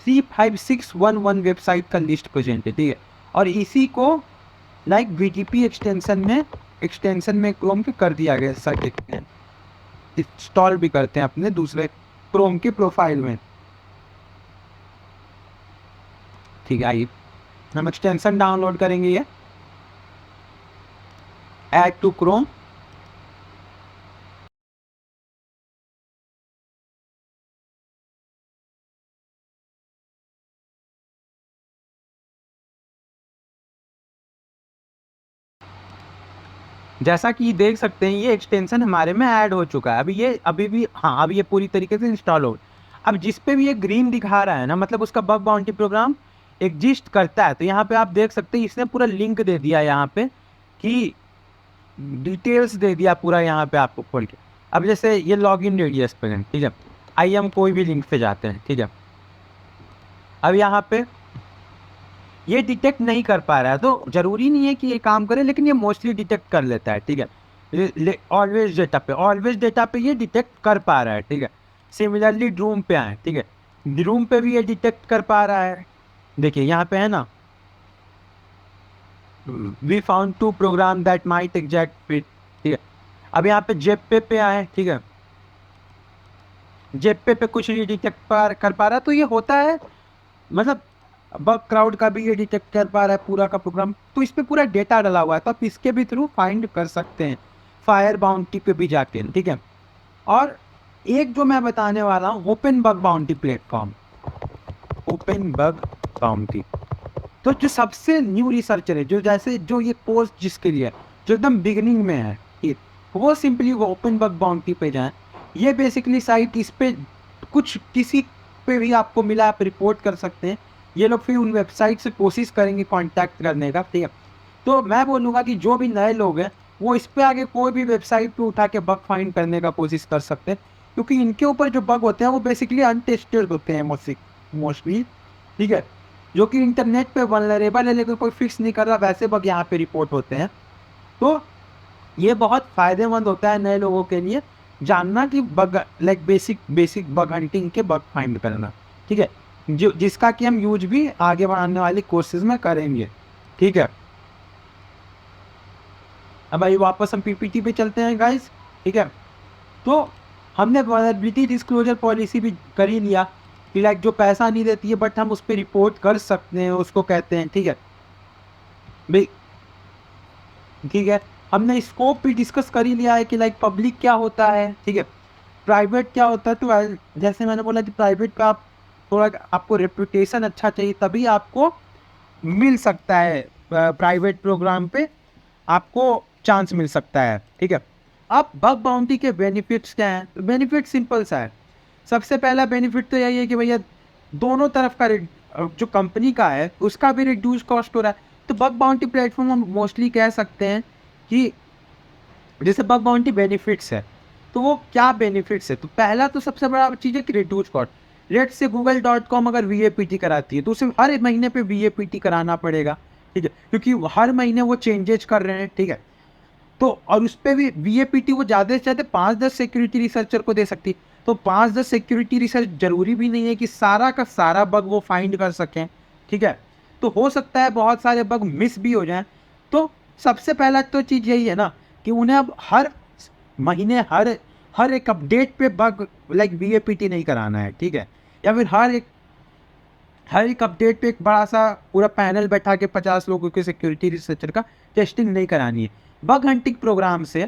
35611 वेबसाइट का लिस्ट प्रेजेंट है, ठीक है। और इसी को लाइक VDP एक्सटेंशन में क्रोम के कर दिया गया, ऐसा देखते हैं, इंस्टॉल भी करते हैं अपने दूसरे क्रोम के प्रोफाइल में, ठीक है। आइए हम एक्सटेंशन डाउनलोड करेंगे, ये ऐड टू क्रोम। जैसा कि देख सकते हैं ये एक्सटेंशन हमारे में ऐड हो चुका है। अभी ये अभी भी, हाँ, अभी ये पूरी तरीके से इंस्टॉल हो। अब जिस पे भी ये ग्रीन दिखा रहा है ना, मतलब उसका बग बाउंटी प्रोग्राम एग्जिस्ट करता है। तो यहाँ पे आप देख सकते हैं इसने पूरा लिंक दे दिया यहाँ पे, कि डिटेल्स दे दिया पूरा यहाँ पे आपको खोल के। अब जैसे ये लॉगिन रेडियस पे है, ठीक है, आइए हम कोई भी लिंक पे जाते हैं, ठीक है। अब यहाँ पे ये डिटेक्ट नहीं कर पा रहा है, तो ज़रूरी नहीं है कि ये काम करे, लेकिन ये मोस्टली डिटेक्ट कर लेता है, ठीक है। ऑलवेज डेटा पे ये डिटेक्ट कर पा रहा है, ठीक है। सिमिलरली ड्रूम पे आए, ठीक है, ड्रूम पे भी ये डिटेक्ट कर पा रहा है। देखिए यहाँ पे है ना, we found 2 program that might exact fit, ठीक है। अब यहाँ पे जेप पे आए, ठीक है, जेप पे कुछ नहीं डिटेक्ट कर पा रहा, तो ये होता है, मतलब बग क्राउड का भी ये डिटेक्ट कर पा रहा है पूरा का प्रोग्राम। तो इस पे पूरा डेटा डला हुआ है, तो आप इसके भी थ्रू फाइंड कर सकते हैं फायर बाउंटी पे भी जाके, ठीक है। और एक जो मैं बताने वाला हूँ, open bug bounty platform, open bug bounty. तो जो सबसे न्यू रिसर्चर है, जो जैसे जो ये कोर्स जिसके लिए जो एकदम बिगिनिंग में है, ठीक, वो सिंपली वो ओपन बग बाउंटी पे जाए। ये बेसिकली साइट, इस पे कुछ किसी पे भी आपको मिला, आप रिपोर्ट कर सकते हैं। ये लोग फिर उन वेबसाइट से कोशिश करेंगे कांटेक्ट करने का, ठीक है। तो मैं बोलूँगा कि जो भी नए लोग हैं वो इस पे आगे कोई भी वेबसाइट पे उठा के बग फाइंड करने का कोशिश कर सकते हैं, क्योंकि इनके ऊपर जो बग होते हैं वो बेसिकली अनटेस्टेड होते हैं मोस्टली, ठीक है, जो कि इंटरनेट पे वल्नरेबल है लेकिन कोई फिक्स नहीं कर रहा, वैसे बग यहाँ पे रिपोर्ट होते हैं। तो ये बहुत फायदेमंद होता है नए लोगों के लिए जानना कि bug like basic basic bug hunting के बग फाइंड करना, ठीक है, जो जिसका कि हम यूज भी आगे बढ़ाने वाले कोर्सेज में करेंगे, ठीक है। अब भाई वापस हम पीपीटी पे चलते हैं गाइस, ठीक है। तो हमने वल्नरेबिलिटी डिस्क्लोजर पॉलिसी भी कर ही लिया कि लाइक जो पैसा नहीं देती है बट हम उस पर रिपोर्ट कर सकते हैं, उसको कहते हैं, ठीक है भाई, ठीक है। हमने स्कोप भी डिस्कस कर ही लिया है कि लाइक पब्लिक क्या होता है, ठीक है, प्राइवेट क्या होता है। तो जैसे मैंने बोला कि प्राइवेट का आप थोड़ा आपको रेपुटेशन अच्छा चाहिए तभी आपको मिल सकता है प्राइवेट प्रोग्राम पे आपको चांस मिल सकता है, ठीक है। अब बग बाउंटी के बेनिफिट्स क्या हैं? तो बेनिफिट सिंपल सा है। सबसे पहला बेनिफिट तो यही है कि भैया दोनों तरफ का जो कंपनी का है उसका भी रिड्यूस कॉस्ट हो रहा है। तो बग बाउंटी प्लेटफॉर्म हम मोस्टली कह सकते हैं कि जैसे बग बाउंटी बेनिफिट्स है, तो वो क्या बेनिफिट्स है? तो पहला तो सबसे बड़ा चीज़ है कि रिड्यूस कॉस्ट। रेट से google.com अगर VAPT कराती है तो उसे हर महीने पे VAPT कराना पड़ेगा, ठीक है, क्योंकि हर महीने वो चेंजेज कर रहे हैं, ठीक है। तो और उस पर भी VAPT वो ज़्यादा से ज़्यादा 5-10 सिक्योरिटी रिसर्चर को दे सकती है। तो 5-10 सिक्योरिटी रिसर्च जरूरी भी नहीं है कि सारा का सारा बग वो फाइंड कर सकें, ठीक है। तो हो सकता है बहुत सारे बग मिस भी हो जाएं। तो सबसे पहला तो चीज़ यही है ना कि उन्हें अब हर महीने हर हर एक अपडेट पे बग लाइक VAPT नहीं कराना है, ठीक है, या फिर हर एक अपडेट पे एक बड़ा सा पूरा पैनल बैठा के 50 लोगों के सिक्योरिटी रिसर्चर का टेस्टिंग नहीं करानी है। बग हंटिंग प्रोग्राम से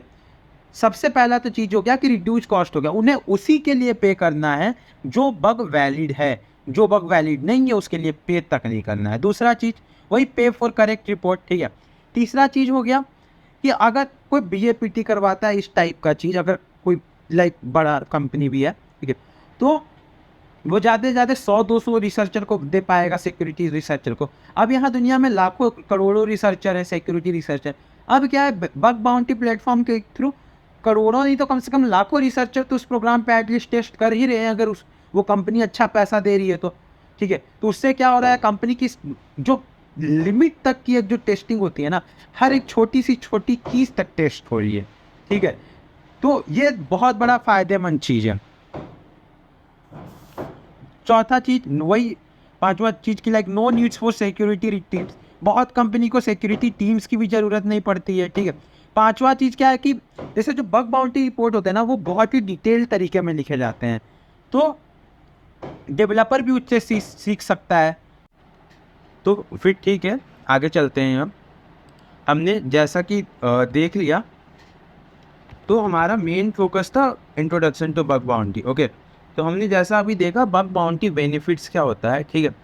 सबसे पहला तो चीज़ हो गया कि रिड्यूस कॉस्ट हो गया। उन्हें उसी के लिए पे करना है जो बग वैलिड है, जो बग वैलिड नहीं है उसके लिए पे तक नहीं करना है। दूसरा चीज़ वही पे फॉर करेक्ट रिपोर्ट, ठीक है। तीसरा चीज़ हो गया कि अगर कोई VAPT करवाता है इस टाइप का चीज़, अगर कोई लाइक बड़ा कंपनी भी है, ठीक है, तो वो ज़्यादा से ज़्यादा 100-200 रिसर्चर को दे पाएगा, सिक्योरिटी रिसर्चर को। अब यहाँ दुनिया में लाखों करोड़ों रिसर्चर हैं, सिक्योरिटी रिसर्चर। अब क्या है, बग बाउंटी प्लेटफॉर्म के थ्रू करोड़ों नहीं तो कम से कम लाखों रिसर्चर तो उस प्रोग्राम पे एटलीस्ट टेस्ट कर ही रहे हैं, अगर वो कंपनी अच्छा पैसा दे रही है तो, ठीक है। तो उससे क्या हो रहा है, कंपनी की जो लिमिट तक की एक जो टेस्टिंग होती है ना, हर एक छोटी सी छोटी चीज़ तक टेस्ट हो रही है, ठीक है। तो ये बहुत बड़ा फायदेमंद चीज़ है। चौथा चीज वही, पांचवा चीज की like no needs for security teams. बहुत कंपनी को सिक्योरिटी टीम्स की भी जरूरत नहीं पड़ती है, ठीक है। पांचवा चीज क्या है कि जैसे जो बग बाउंटी रिपोर्ट होते हैं ना वो बहुत ही डिटेल तरीके में लिखे जाते हैं, तो डेवलपर भी उससे सीख सकता है। तो फिर ठीक है, आगे चलते हैं। हम हमने जैसा कि देख लिया, तो हमारा मेन फोकस था introduction to bug bounty, okay. तो हमने जैसा अभी देखा बग बाउंटी बेनिफिट्स क्या होता है, ठीक है।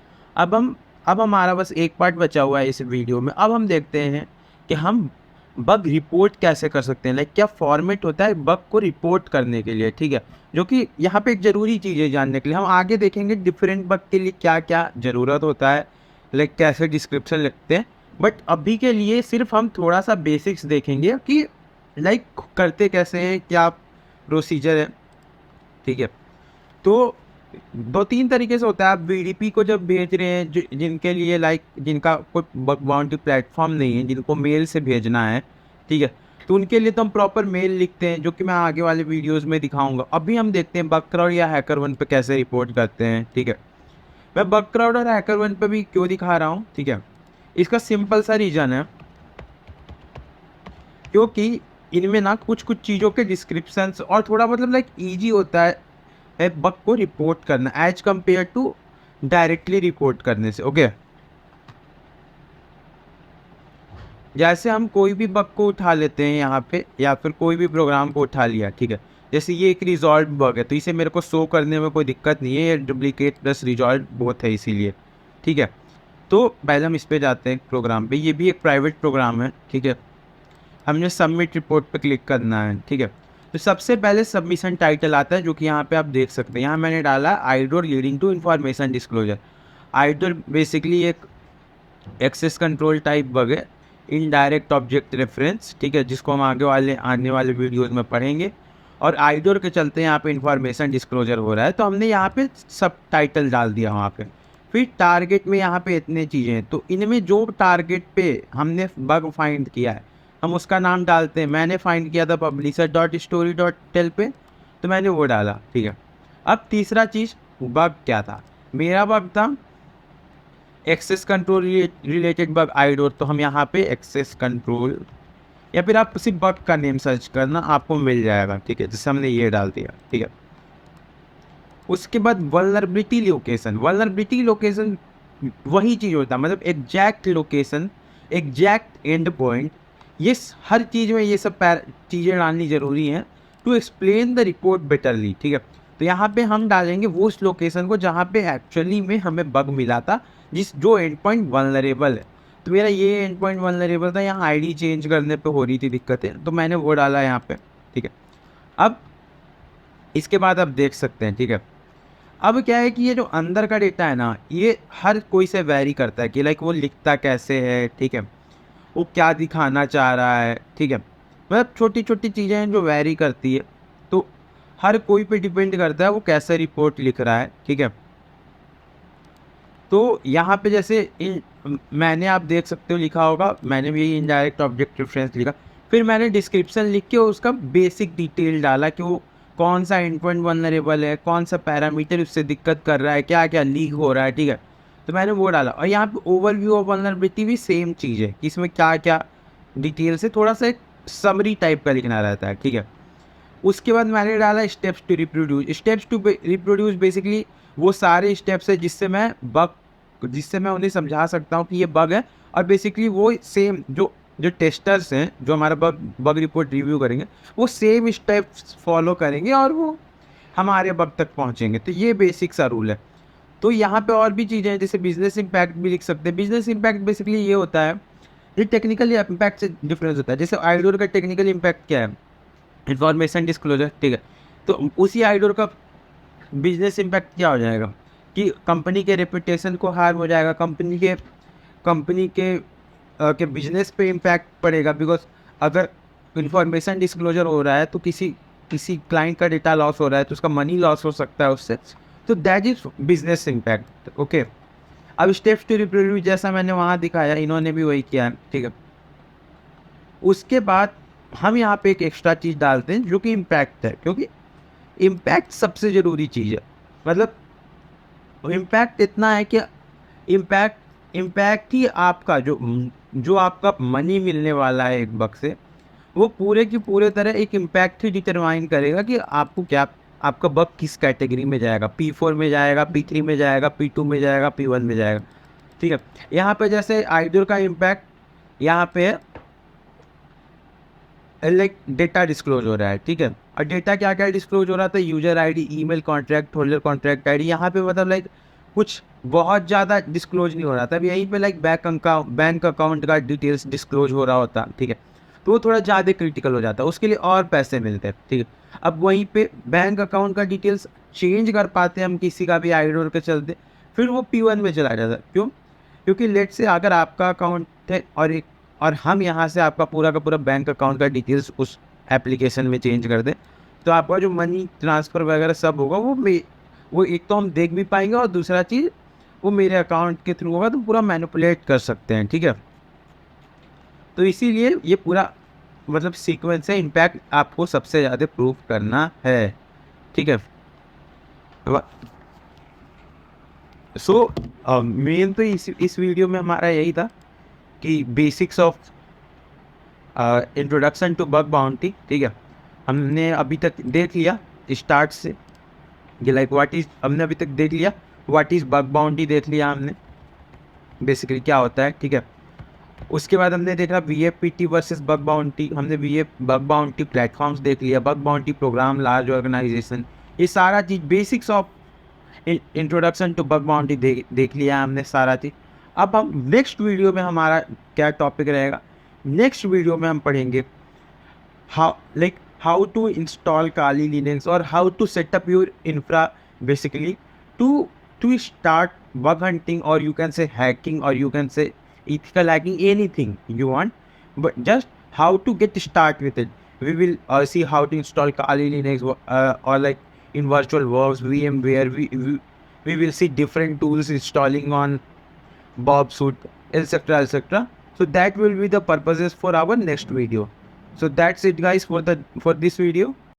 अब हमारा बस एक पार्ट बचा हुआ है इस वीडियो में। अब हम देखते हैं कि हम बग रिपोर्ट कैसे कर सकते हैं, लाइक क्या फॉर्मेट होता है बग को रिपोर्ट करने के लिए, ठीक है, जो कि यहाँ पे एक ज़रूरी चीज़ है जानने के लिए। हम आगे देखेंगे डिफरेंट बग के लिए क्या क्या ज़रूरत होता है, लाइक कैसे डिस्क्रिप्शन लिखते हैं। बट अभी के लिए सिर्फ हम थोड़ा सा बेसिक्स देखेंगे कि लाइक करते कैसे हैं, क्या प्रोसीजर है, ठीक है। तो 2-3 तरीके से होता है। आप BDP को जब भेज रहे हैं, जिनके लिए लाइक जिनका कोई बग बाउंटी प्लेटफॉर्म नहीं है, जिनको मेल से भेजना है, ठीक है, तो उनके लिए तो हम प्रॉपर मेल लिखते हैं, जो कि मैं आगे वाले वीडियोस में दिखाऊंगा। अभी हम देखते हैं बगक्राउड या हैकर1 पे कैसे रिपोर्ट करते हैं, ठीक है। मैं बगक्राउड और हैकर1 पे भी क्यों दिखा रहा हूँ, ठीक है, इसका सिंपल सा रीज़न है क्योंकि इनमें ना कुछ कुछ चीज़ों के डिस्क्रिप्शंस और थोड़ा मतलब लाइक ईजी होता है बग को रिपोर्ट करना as compare to directly report करने से, ओके। जैसे हम कोई भी बग को उठा लेते हैं यहाँ पे, या फिर कोई भी प्रोग्राम को उठा लिया, ठीक है। जैसे ये एक रिजॉल्व बग है तो इसे मेरे को शो करने में कोई दिक्कत नहीं है, ये डुप्लीकेट प्लस रिजॉल्व बहुत है इसीलिए, ठीक है। तो पहले हम इस पे जाते हैं प्रोग्राम पे, ये भी एक प्राइवेट प्रोग्राम है, ठीक है। हमने सबमिट रिपोर्ट पे क्लिक करना है, ठीक है। तो सबसे पहले सबमिशन टाइटल आता है, जो कि यहाँ पे आप देख सकते हैं। यहाँ मैंने डाला IDOR leading to information disclosure. IDOR basically एक एक्सेस कंट्रोल टाइप बग है, इनडायरेक्ट ऑब्जेक्ट रेफरेंस, ठीक है, जिसको हम आने वाले वीडियोज़ में पढ़ेंगे। और आइडोर के चलते यहाँ पे इंफॉर्मेशन डिस्क्लोजर हो रहा है, तो हमने यहाँ पे सब टाइटल डाल दिया वहाँ पे। फिर टारगेट में यहाँ पे इतने चीज़ें हैं, तो इनमें जो टारगेट पे हमने बग फाइंड किया है हम उसका नाम डालते हैं। मैंने फाइंड किया था publisher.story.tel पे, तो मैंने वो डाला, ठीक है। अब तीसरा चीज़ बग क्या था, मेरा बग था एक्सेस कंट्रोल रिलेटेड बग आइडोर, तो हम यहाँ पे एक्सेस कंट्रोल या फिर आप सिर्फ बग का नेम सर्च करना आपको मिल जाएगा, ठीक है। जैसे हमने ये डाल दिया, ठीक है। उसके बाद वल्नरेबिलिटी लोकेशन वही चीज़ होता है, मतलब exact location, exact and point, ये हर चीज़ में ये सब चीज़ें डालनी ज़रूरी हैं to explain the report betterly, ठीक है। तो यहाँ पे हम डालेंगे वो उस लोकेशन को जहाँ पे एक्चुअली में हमें बग मिला था, जो एंड पॉइंट वल्नरेबल है। तो मेरा ये एंड पॉइंट वल्नरेबल था, यहाँ आईडी चेंज करने पे हो रही थी दिक्कतें, तो मैंने वो डाला यहाँ पे, ठीक है। अब इसके बाद आप देख सकते हैं, ठीक है। अब क्या है कि ये जो अंदर का डेटा है ना, ये हर कोई से वैरी करता है कि लाइक वो लिखता कैसे है, ठीक है, वो क्या दिखाना चाह रहा है, ठीक है। मतलब छोटी छोटी चीज़ें हैं जो वैरी करती है, तो हर कोई पे डिपेंड करता है वो कैसे रिपोर्ट लिख रहा है, ठीक है। तो यहाँ पे जैसे मैंने, आप देख सकते हो लिखा होगा, मैंने भी इनडायरेक्ट ऑब्जेक्ट रेफरेंस लिखा, फिर मैंने डिस्क्रिप्शन लिख के उसका बेसिक डिटेल डाला कि वो कौन सा एंड पॉइंट वल्नरेबल है, कौन सा पैरामीटर उससे दिक्कत कर रहा है, क्या क्या लीक हो रहा है, ठीक है। तो मैंने वो डाला, और यहाँ पे ओवरव्यू ऑफ वल्नरेबिलिटी भी सेम चीज़ है कि इसमें क्या क्या डिटेल से थोड़ा सा एक समरी टाइप का लिखना रहता है, ठीक है। उसके बाद मैंने डाला स्टेप्स टू रिप्रोड्यूस बेसिकली वो सारे स्टेप्स है जिससे मैं उन्हें समझा सकता हूँ कि ये बग है, और बेसिकली वो सेम जो जो टेस्टर्स हैं जो हमारा बग रिपोर्ट रिव्यू करेंगे वो सेम स्टेप्स फॉलो करेंगे और वो हमारे बग तक पहुँचेंगे। तो ये बेसिक सा रूल है। तो यहाँ पे और भी चीज़ें हैं, जैसे बिजनेस इम्पैक्ट भी लिख सकते हैं। बिजनेस इम्पैक्ट बेसिकली ये होता है, ये टेक्निकल इम्पैक्ट से डिफरेंस होता है। जैसे आइडोर का टेक्निकल इम्पैक्ट क्या है, इंफॉर्मेशन डिस्क्लोजर, ठीक है। तो उसी आइडोर का बिजनेस इम्पैक्ट क्या हो जाएगा कि कंपनी के रेपुटेशन को हार्म हो जाएगा, कंपनी के बिजनेस पे इम्पैक्ट पड़ेगा, बिकॉज अगर इंफॉर्मेशन डिस्क्लोजर हो रहा है तो किसी क्लाइंट का डेटा लॉस हो रहा है तो उसका मनी लॉस हो सकता है उससे, तो that is business impact, okay. अब स्टेप्स टू रिप्रोड्यूस जैसा मैंने वहाँ दिखाया, इन्होंने भी वही किया है, ठीक है। उसके बाद हम यहाँ पे एक एक्स्ट्रा चीज़ डालते हैं जो कि इम्पैक्ट है, क्योंकि इम्पैक्ट सबसे ज़रूरी चीज़ है। मतलब इम्पैक्ट इतना है कि इम्पैक्ट ही आपका जो आपका मनी मिलने वाला है एक बग से, वो पूरे की पूरे तरह एक इम्पैक्ट ही डिटरमाइन करेगा कि आपको क्या, आपका बग किस कैटेगरी में जाएगा, P4 में जाएगा, P3 में जाएगा, P2 में जाएगा, P1 में जाएगा, ठीक है। यहाँ पे जैसे आइडोर का इम्पैक्ट यहाँ पे लाइक डेटा डिस्क्लोज हो रहा है, ठीक है। और डेटा क्या क्या डिस्क्लोज हो रहा था, user ID, email, contract holder, contract ID. यहाँ पे मतलब लाइक कुछ बहुत ज़्यादा डिस्क्लोज नहीं हो रहा था, अब यहीं पे लाइक बैंक अकाउंट का डिटेल्स डिस्क्लोज हो रहा होता, ठीक है। तो वो थोड़ा ज़्यादा क्रिटिकल हो जाता है, उसके लिए और पैसे मिलते हैं, ठीक है। अब वहीं पे बैंक अकाउंट का डिटेल्स चेंज कर पाते हैं हम किसी का भी आइडोर के चलते, फिर वो P1 में चला जाता है। क्यों? क्योंकि लेट से अगर आपका अकाउंट है और हम यहाँ से आपका पूरा का पूरा बैंक अकाउंट का डिटेल्स उस एप्लीकेशन में चेंज कर दें, तो आपका जो मनी ट्रांसफ़र वगैरह सब होगा वो एक तो हम देख भी पाएंगे, और दूसरा चीज़ वो मेरे अकाउंट के थ्रू होगा, तो पूरा मैनिपुलेट कर सकते हैं, ठीक है। तो इसीलिए ये पूरा मतलब सीक्वेंस है, इम्पैक्ट आपको सबसे ज़्यादा प्रूव करना है, ठीक है। सो मेन तो इस वीडियो में हमारा यही था कि basics of introduction to bug bounty, ठीक है। हमने अभी तक देख लिया स्टार्ट से कि लाइक हमने अभी तक देख लिया व्हाट इज़ बग बाउंटी, देख लिया हमने बेसिकली क्या होता है, ठीक है। उसके बाद हमने देखा VFPT वर्सेस बग बाउंटी, हमने बग बाउंटी प्लेटफॉर्म्स देख लिया, bug bounty program, large organization, ये सारा चीज़ basics of introduction to bug bounty देख लिया हमने सारा चीज़। अब हम नेक्स्ट वीडियो में हमारा क्या टॉपिक रहेगा, नेक्स्ट वीडियो में हम पढ़ेंगे how to install Kali Linux or how to set up your infra basically to start bug hunting, or you can say hacking, or you can say ethical hacking, anything you want, but just how to get start with it. we will see how to install Kali Linux or like in VirtualWorks, VMware. We will see different tools installing on Bob Suit, etc., etc. So that will be the purposes for our next video. So that's it, guys, for this video.